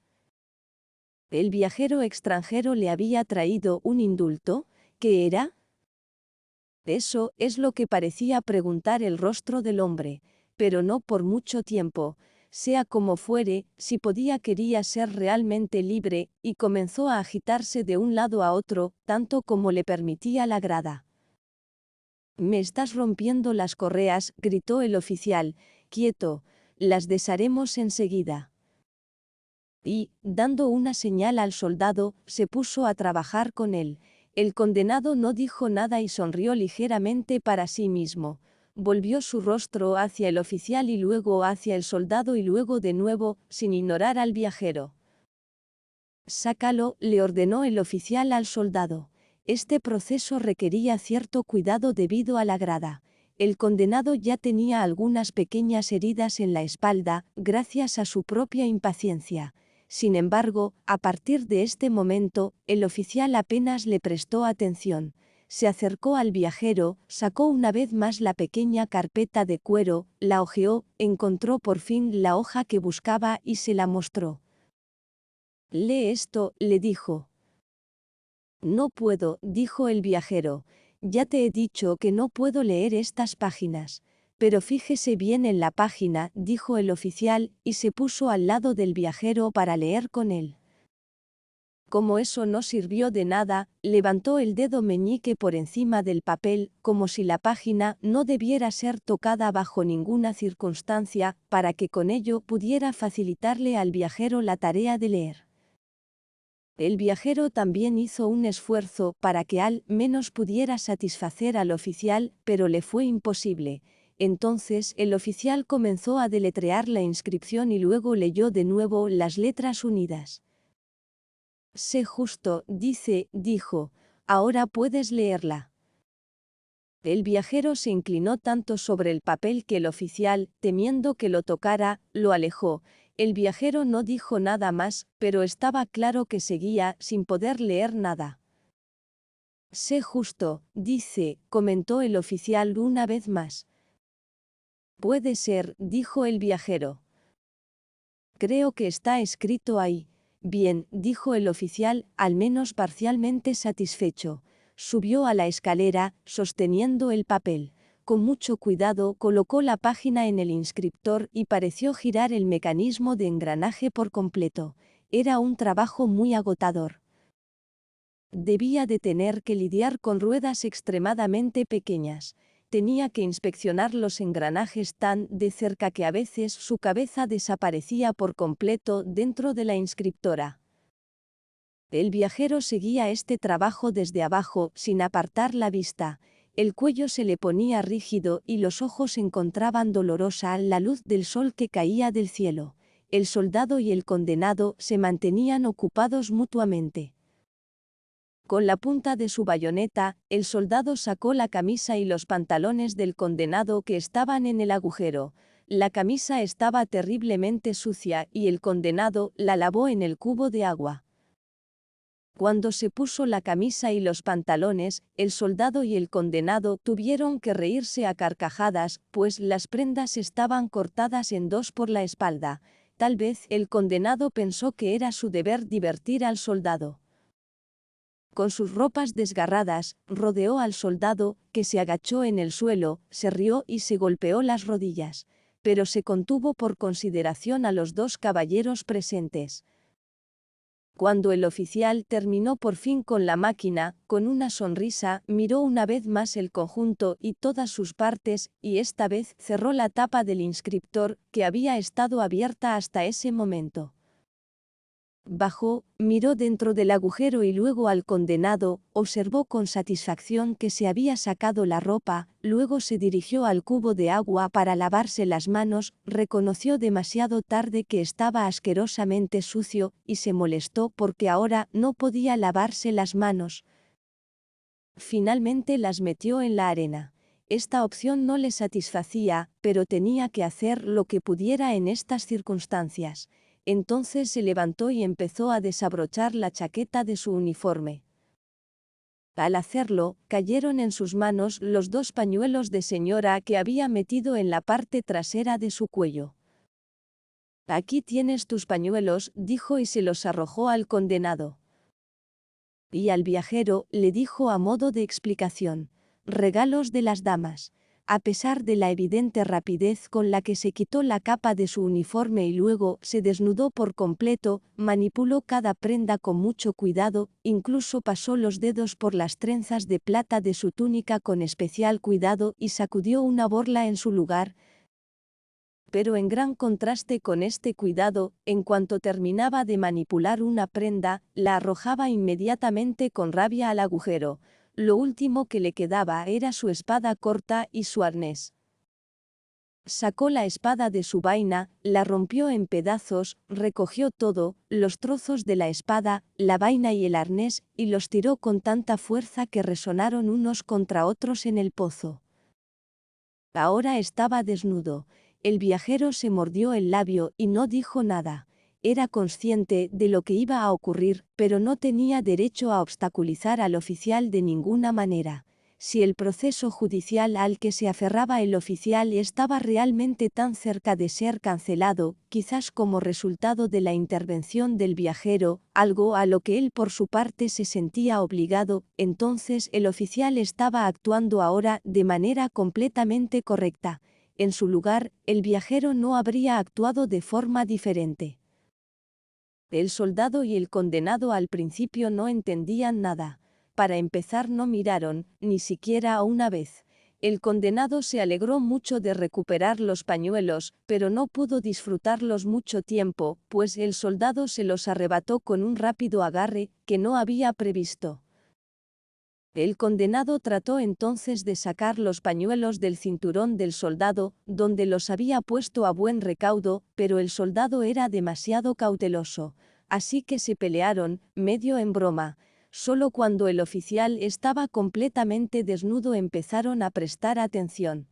El viajero extranjero le había traído un indulto. ¿Qué era? Eso es lo que parecía preguntar el rostro del hombre, pero no por mucho tiempo. Sea como fuere, si podía quería ser realmente libre, y comenzó a agitarse de un lado a otro, tanto como le permitía la grada. «Me estás rompiendo las correas», gritó el oficial. «Quieto, las desharemos enseguida». Y, dando una señal al soldado, se puso a trabajar con él. El condenado no dijo nada y sonrió ligeramente para sí mismo. Volvió su rostro hacia el oficial y luego hacia el soldado y luego de nuevo, sin ignorar al viajero. «Sácalo», le ordenó el oficial al soldado. Este proceso requería cierto cuidado debido a la grada. El condenado ya tenía algunas pequeñas heridas en la espalda, gracias a su propia impaciencia. Sin embargo, a partir de este momento, el oficial apenas le prestó atención. Se acercó al viajero, sacó una vez más la pequeña carpeta de cuero, la hojeó, encontró por fin la hoja que buscaba y se la mostró. «Lee esto», le dijo. «No puedo», dijo el viajero. «Ya te he dicho que no puedo leer estas páginas». «Pero fíjese bien en la página», dijo el oficial, y se puso al lado del viajero para leer con él. Como eso no sirvió de nada, levantó el dedo meñique por encima del papel, como si la página no debiera ser tocada bajo ninguna circunstancia, para que con ello pudiera facilitarle al viajero la tarea de leer. El viajero también hizo un esfuerzo para que al menos pudiera satisfacer al oficial, pero le fue imposible. Entonces el oficial comenzó a deletrear la inscripción y luego leyó de nuevo las letras unidas. «Sé justo», dijo, «ahora puedes leerla». El viajero se inclinó tanto sobre el papel que el oficial, temiendo que lo tocara, lo alejó. El viajero no dijo nada más, pero estaba claro que seguía sin poder leer nada. «Sé justo», comentó el oficial una vez más. «Puede ser», dijo el viajero. «Creo que está escrito ahí». «Bien», dijo el oficial, al menos parcialmente satisfecho. Subió a la escalera, sosteniendo el papel. Con mucho cuidado colocó la página en el inscriptor y pareció girar el mecanismo de engranaje por completo. Era un trabajo muy agotador. Debía de tener que lidiar con ruedas extremadamente pequeñas. Tenía que inspeccionar los engranajes tan de cerca que a veces su cabeza desaparecía por completo dentro de la inscriptora. El viajero seguía este trabajo desde abajo, sin apartar la vista. El cuello se le ponía rígido y los ojos encontraban dolorosa la luz del sol que caía del cielo. El soldado y el condenado se mantenían ocupados mutuamente. Con la punta de su bayoneta, el soldado sacó la camisa y los pantalones del condenado que estaban en el agujero. La camisa estaba terriblemente sucia y el condenado la lavó en el cubo de agua. Cuando se puso la camisa y los pantalones, el soldado y el condenado tuvieron que reírse a carcajadas, pues las prendas estaban cortadas en dos por la espalda. Tal vez el condenado pensó que era su deber divertir al soldado. Con sus ropas desgarradas, rodeó al soldado, que se agachó en el suelo, se rió y se golpeó las rodillas, pero se contuvo por consideración a los dos caballeros presentes. Cuando el oficial terminó por fin con la máquina, con una sonrisa, miró una vez más el conjunto y todas sus partes, y esta vez cerró la tapa del inscriptor, que había estado abierta hasta ese momento. Bajó, miró dentro del agujero y luego al condenado, observó con satisfacción que se había sacado la ropa, luego se dirigió al cubo de agua para lavarse las manos, reconoció demasiado tarde que estaba asquerosamente sucio, y se molestó porque ahora no podía lavarse las manos. Finalmente las metió en la arena. Esta opción no le satisfacía, pero tenía que hacer lo que pudiera en estas circunstancias. Entonces se levantó y empezó a desabrochar la chaqueta de su uniforme. Al hacerlo, cayeron en sus manos los dos pañuelos de señora que había metido en la parte trasera de su cuello. Aquí tienes tus pañuelos, dijo y se los arrojó al condenado. Y al viajero le dijo a modo de explicación: regalos de las damas. A pesar de la evidente rapidez con la que se quitó la capa de su uniforme y luego se desnudó por completo, manipuló cada prenda con mucho cuidado, incluso pasó los dedos por las trenzas de plata de su túnica con especial cuidado y sacudió una borla en su lugar. Pero en gran contraste con este cuidado, en cuanto terminaba de manipular una prenda, la arrojaba inmediatamente con rabia al agujero. Lo último que le quedaba era su espada corta y su arnés. Sacó la espada de su vaina, la rompió en pedazos, recogió todo, los trozos de la espada, la vaina y el arnés, y los tiró con tanta fuerza que resonaron unos contra otros en el pozo. Ahora estaba desnudo. El viajero se mordió el labio y no dijo nada. Era consciente de lo que iba a ocurrir, pero no tenía derecho a obstaculizar al oficial de ninguna manera. Si el proceso judicial al que se aferraba el oficial estaba realmente tan cerca de ser cancelado, quizás como resultado de la intervención del viajero, algo a lo que él por su parte se sentía obligado, entonces el oficial estaba actuando ahora de manera completamente correcta. En su lugar, el viajero no habría actuado de forma diferente. El soldado y el condenado al principio no entendían nada. Para empezar no miraron, ni siquiera una vez. El condenado se alegró mucho de recuperar los pañuelos, pero no pudo disfrutarlos mucho tiempo, pues el soldado se los arrebató con un rápido agarre que no había previsto. El condenado trató entonces de sacar los pañuelos del cinturón del soldado, donde los había puesto a buen recaudo, pero el soldado era demasiado cauteloso, así que se pelearon, medio en broma. Solo cuando el oficial estaba completamente desnudo empezaron a prestar atención.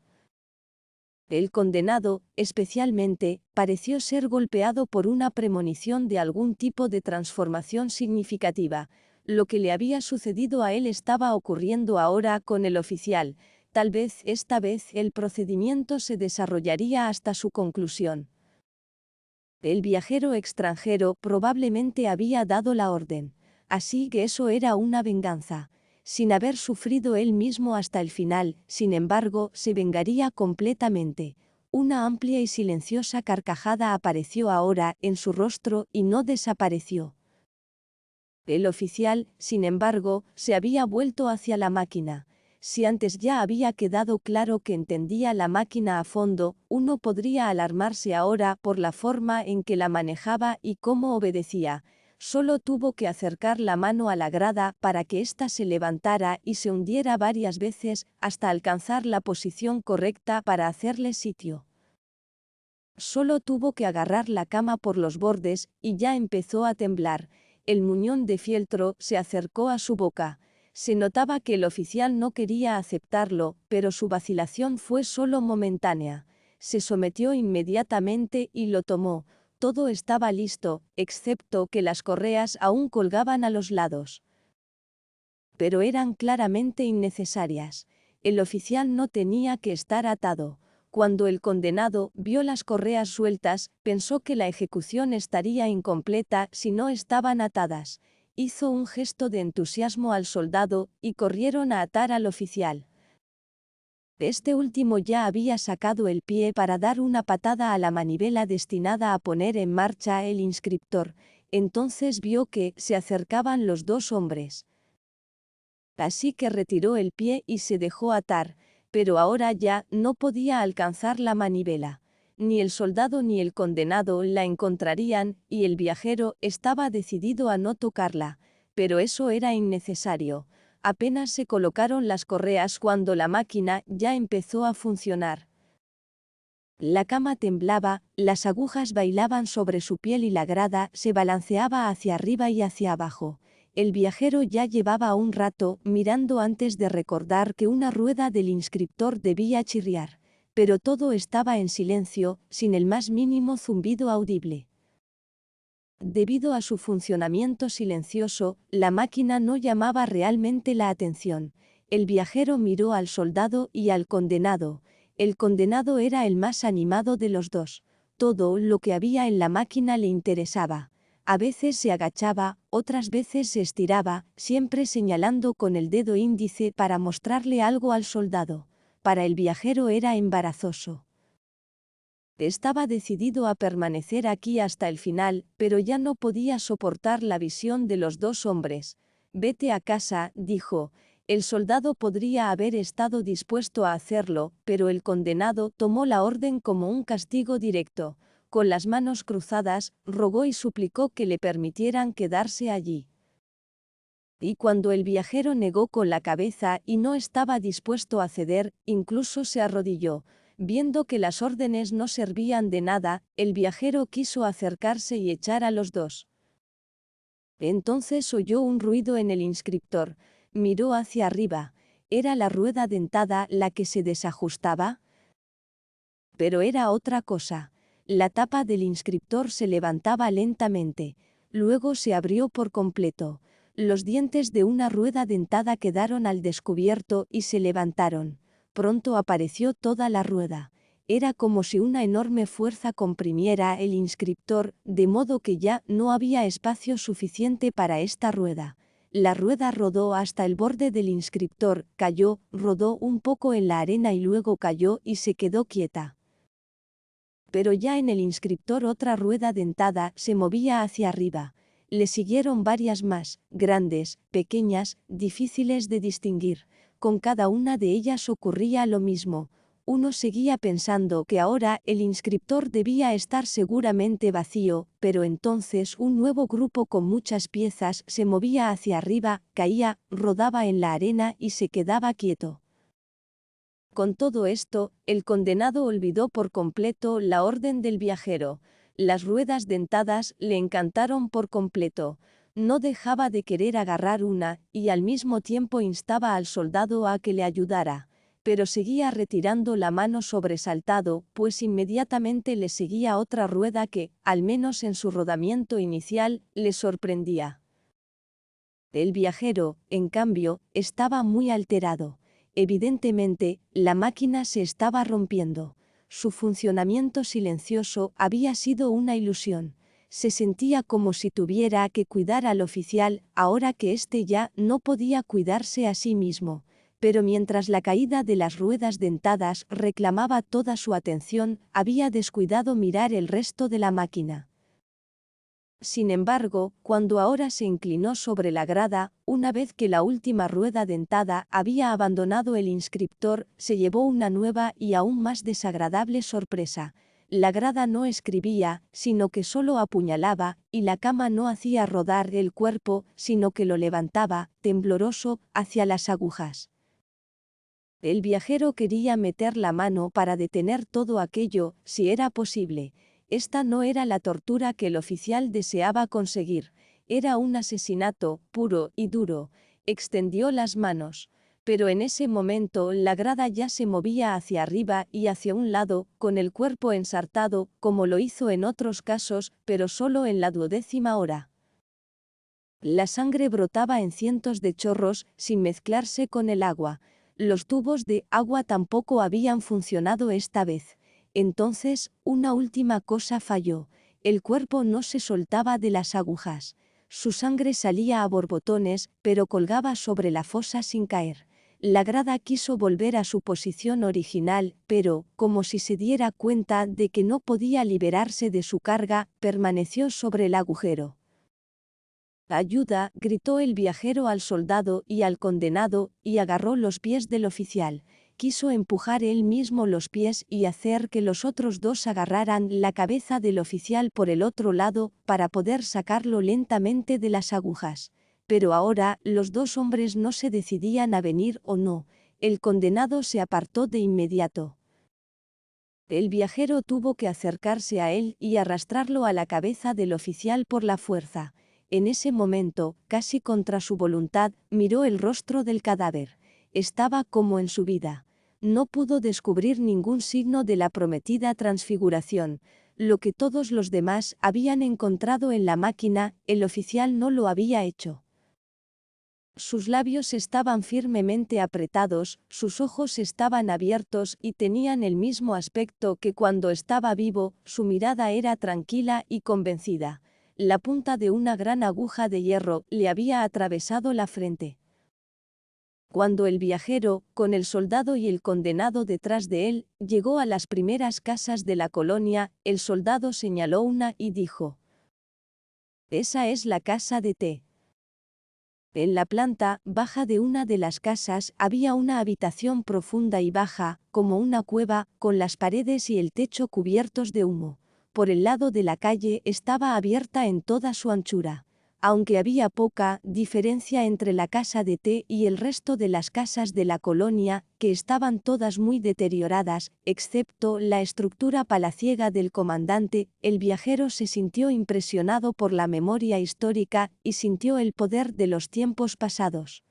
El condenado, especialmente, pareció ser golpeado por una premonición de algún tipo de transformación significativa. Lo que le había sucedido a él estaba ocurriendo ahora con el oficial. Tal vez esta vez el procedimiento se desarrollaría hasta su conclusión. El viajero extranjero probablemente había dado la orden. Así que eso era una venganza. Sin haber sufrido él mismo hasta el final, sin embargo, se vengaría completamente. Una amplia y silenciosa carcajada apareció ahora en su rostro y no desapareció. El oficial, sin embargo, se había vuelto hacia la máquina. Si antes ya había quedado claro que entendía la máquina a fondo, uno podría alarmarse ahora por la forma en que la manejaba y cómo obedecía. Solo tuvo que acercar la mano a la grada para que ésta se levantara y se hundiera varias veces hasta alcanzar la posición correcta para hacerle sitio. Solo tuvo que agarrar la cama por los bordes y ya empezó a temblar. El muñón de fieltro se acercó a su boca. Se notaba que el oficial no quería aceptarlo, pero su vacilación fue solo momentánea. Se sometió inmediatamente y lo tomó. Todo estaba listo, excepto que las correas aún colgaban a los lados. Pero eran claramente innecesarias. El oficial no tenía que estar atado. Cuando el condenado vio las correas sueltas, pensó que la ejecución estaría incompleta si no estaban atadas. Hizo un gesto de entusiasmo al soldado y corrieron a atar al oficial. Este último ya había sacado el pie para dar una patada a la manivela destinada a poner en marcha el inscriptor. Entonces vio que se acercaban los dos hombres. Así que retiró el pie y se dejó atar, pero ahora ya no podía alcanzar la manivela. Ni el soldado ni el condenado la encontrarían, y el viajero estaba decidido a no tocarla, pero eso era innecesario. Apenas se colocaron las correas cuando la máquina ya empezó a funcionar. La cama temblaba, las agujas bailaban sobre su piel y la grada se balanceaba hacia arriba y hacia abajo. El viajero ya llevaba un rato mirando antes de recordar que una rueda del inscriptor debía chirriar, pero todo estaba en silencio, sin el más mínimo zumbido audible. Debido a su funcionamiento silencioso, la máquina no llamaba realmente la atención. El viajero miró al soldado y al condenado. El condenado era el más animado de los dos. Todo lo que había en la máquina le interesaba. A veces se agachaba, otras veces se estiraba, siempre señalando con el dedo índice para mostrarle algo al soldado. Para el viajero era embarazoso. Estaba decidido a permanecer aquí hasta el final, pero ya no podía soportar la visión de los dos hombres. «Vete a casa», dijo. El soldado podría haber estado dispuesto a hacerlo, pero el condenado tomó la orden como un castigo directo. Con las manos cruzadas, rogó y suplicó que le permitieran quedarse allí. Y cuando el viajero negó con la cabeza y no estaba dispuesto a ceder, incluso se arrodilló. Viendo que las órdenes no servían de nada, el viajero quiso acercarse y echar a los dos. Entonces oyó un ruido en el inscriptor. Miró hacia arriba. ¿Era la rueda dentada la que se desajustaba? Pero era otra cosa. La tapa del inscriptor se levantaba lentamente. Luego se abrió por completo. Los dientes de una rueda dentada quedaron al descubierto y se levantaron. Pronto apareció toda la rueda. Era como si una enorme fuerza comprimiera el inscriptor, de modo que ya no había espacio suficiente para esta rueda. La rueda rodó hasta el borde del inscriptor, cayó, rodó un poco en la arena y luego cayó y se quedó quieta. Pero ya en el inscriptor otra rueda dentada se movía hacia arriba. Le siguieron varias más, grandes, pequeñas, difíciles de distinguir. Con cada una de ellas ocurría lo mismo. Uno seguía pensando que ahora el inscriptor debía estar seguramente vacío, pero entonces un nuevo grupo con muchas piezas se movía hacia arriba, caía, rodaba en la arena y se quedaba quieto. Con todo esto, el condenado olvidó por completo la orden del viajero. Las ruedas dentadas le encantaron por completo. No dejaba de querer agarrar una, y al mismo tiempo instaba al soldado a que le ayudara. Pero seguía retirando la mano sobresaltado, pues inmediatamente le seguía otra rueda que, al menos en su rodamiento inicial, le sorprendía. El viajero, en cambio, estaba muy alterado. Evidentemente, la máquina se estaba rompiendo. Su funcionamiento silencioso había sido una ilusión. Se sentía como si tuviera que cuidar al oficial, ahora que éste ya no podía cuidarse a sí mismo. Pero mientras la caída de las ruedas dentadas reclamaba toda su atención, había descuidado mirar el resto de la máquina. Sin embargo, cuando ahora se inclinó sobre la grada, una vez que la última rueda dentada había abandonado el inscriptor, se llevó una nueva y aún más desagradable sorpresa. La grada no escribía, sino que solo apuñalaba, y la cama no hacía rodar el cuerpo, sino que lo levantaba, tembloroso, hacia las agujas. El viajero quería meter la mano para detener todo aquello, si era posible. Esta no era la tortura que el oficial deseaba conseguir, era un asesinato puro y duro. Extendió las manos, pero en ese momento la grada ya se movía hacia arriba y hacia un lado, con el cuerpo ensartado, como lo hizo en otros casos, pero solo en la 12ª hora. La sangre brotaba en cientos de chorros, sin mezclarse con el agua. Los tubos de agua tampoco habían funcionado esta vez. Entonces, una última cosa falló. El cuerpo no se soltaba de las agujas. Su sangre salía a borbotones, pero colgaba sobre la fosa sin caer. La grada quiso volver a su posición original, pero, como si se diera cuenta de que no podía liberarse de su carga, permaneció sobre el agujero. «Ayuda», gritó el viajero al soldado y al condenado, y agarró los pies del oficial. Quiso empujar él mismo los pies y hacer que los otros dos agarraran la cabeza del oficial por el otro lado, para poder sacarlo lentamente de las agujas. Pero ahora, los dos hombres no se decidían a venir o no. El condenado se apartó de inmediato. El viajero tuvo que acercarse a él y arrastrarlo a la cabeza del oficial por la fuerza. En ese momento, casi contra su voluntad, miró el rostro del cadáver. Estaba como en su vida. No pudo descubrir ningún signo de la prometida transfiguración. Lo que todos los demás habían encontrado en la máquina, el oficial no lo había hecho. Sus labios estaban firmemente apretados, sus ojos estaban abiertos y tenían el mismo aspecto que cuando estaba vivo, su mirada era tranquila y convencida. La punta de una gran aguja de hierro le había atravesado la frente. Cuando el viajero, con el soldado y el condenado detrás de él, llegó a las primeras casas de la colonia, el soldado señaló una y dijo: «Esa es la casa de T». En la planta baja de una de las casas había una habitación profunda y baja, como una cueva, con las paredes y el techo cubiertos de humo. Por el lado de la calle estaba abierta en toda su anchura. Aunque había poca diferencia entre la casa de T y el resto de las casas de la colonia, que estaban todas muy deterioradas, excepto la estructura palaciega del comandante, el viajero se sintió impresionado por la memoria histórica y sintió el poder de los tiempos pasados.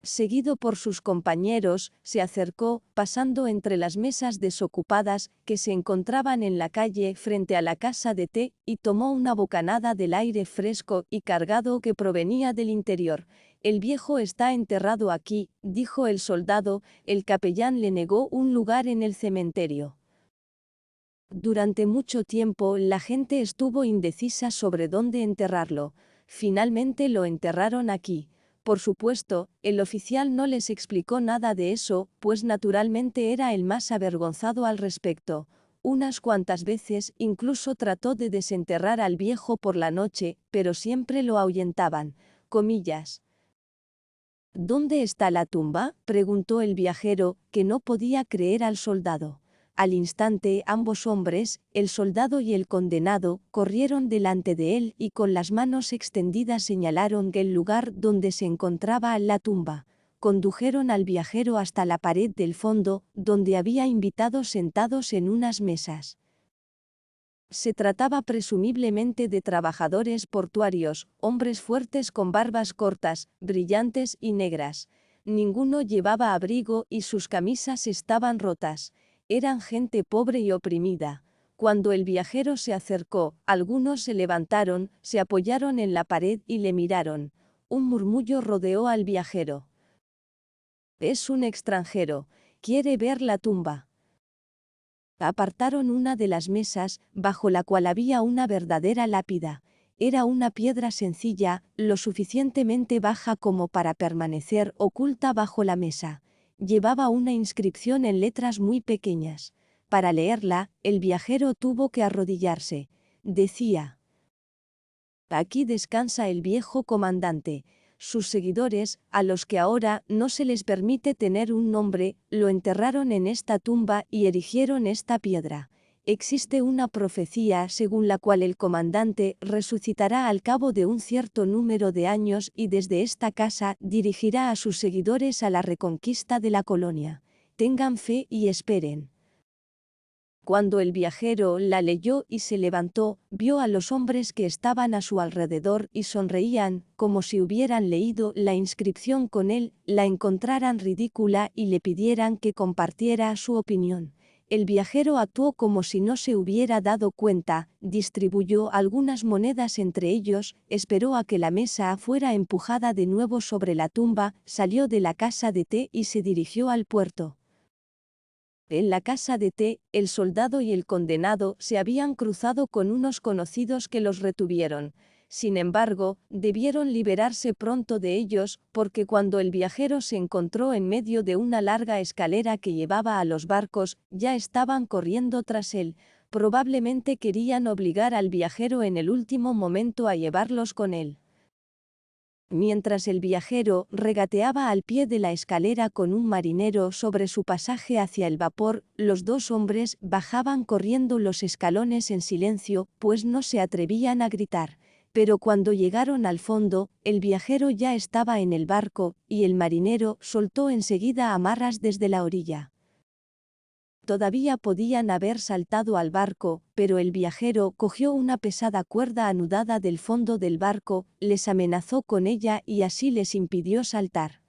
Seguido por sus compañeros, se acercó, pasando entre las mesas desocupadas que se encontraban en la calle frente a la casa de T, y tomó una bocanada del aire fresco y cargado que provenía del interior. «El viejo está enterrado aquí», dijo el soldado. El capellán le negó un lugar en el cementerio. Durante mucho tiempo la gente estuvo indecisa sobre dónde enterrarlo. Finalmente lo enterraron aquí. Por supuesto, el oficial no les explicó nada de eso, pues naturalmente era el más avergonzado al respecto. Unas cuantas veces incluso trató de desenterrar al viejo por la noche, pero siempre lo ahuyentaban. Comillas. «¿Dónde está la tumba?», preguntó el viajero, que no podía creer al soldado. Al instante ambos hombres, el soldado y el condenado, corrieron delante de él y con las manos extendidas señalaron el lugar donde se encontraba la tumba. Condujeron al viajero hasta la pared del fondo, donde había invitados sentados en unas mesas. Se trataba presumiblemente de trabajadores portuarios, hombres fuertes con barbas cortas, brillantes y negras. Ninguno llevaba abrigo y sus camisas estaban rotas. Eran gente pobre y oprimida. Cuando el viajero se acercó, algunos se levantaron, se apoyaron en la pared y le miraron. Un murmullo rodeó al viajero. «Es un extranjero. Quiere ver la tumba». Apartaron una de las mesas, bajo la cual había una verdadera lápida. Era una piedra sencilla, lo suficientemente baja como para permanecer oculta bajo la mesa. Llevaba una inscripción en letras muy pequeñas. Para leerla, el viajero tuvo que arrodillarse. Decía: «Aquí descansa el viejo comandante». Sus seguidores, a los que ahora no se les permite tener un nombre, lo enterraron en esta tumba y erigieron esta piedra. Existe una profecía según la cual el comandante resucitará al cabo de un cierto número de años y desde esta casa dirigirá a sus seguidores a la reconquista de la colonia. Tengan fe y esperen. Cuando el viajero la leyó y se levantó, vio a los hombres que estaban a su alrededor y sonreían, como si hubieran leído la inscripción con él, la encontraran ridícula y le pidieran que compartiera su opinión. El viajero actuó como si no se hubiera dado cuenta, distribuyó algunas monedas entre ellos, esperó a que la mesa fuera empujada de nuevo sobre la tumba, salió de la casa de T y se dirigió al puerto. En la casa de T, el soldado y el condenado se habían cruzado con unos conocidos que los retuvieron. Sin embargo, debieron liberarse pronto de ellos, porque cuando el viajero se encontró en medio de una larga escalera que llevaba a los barcos, ya estaban corriendo tras él. Probablemente querían obligar al viajero en el último momento a llevarlos con él. Mientras el viajero regateaba al pie de la escalera con un marinero sobre su pasaje hacia el vapor, los dos hombres bajaban corriendo los escalones en silencio, pues no se atrevían a gritar. Pero cuando llegaron al fondo, el viajero ya estaba en el barco, y el marinero soltó enseguida amarras desde la orilla. Todavía podían haber saltado al barco, pero el viajero cogió una pesada cuerda anudada del fondo del barco, les amenazó con ella y así les impidió saltar.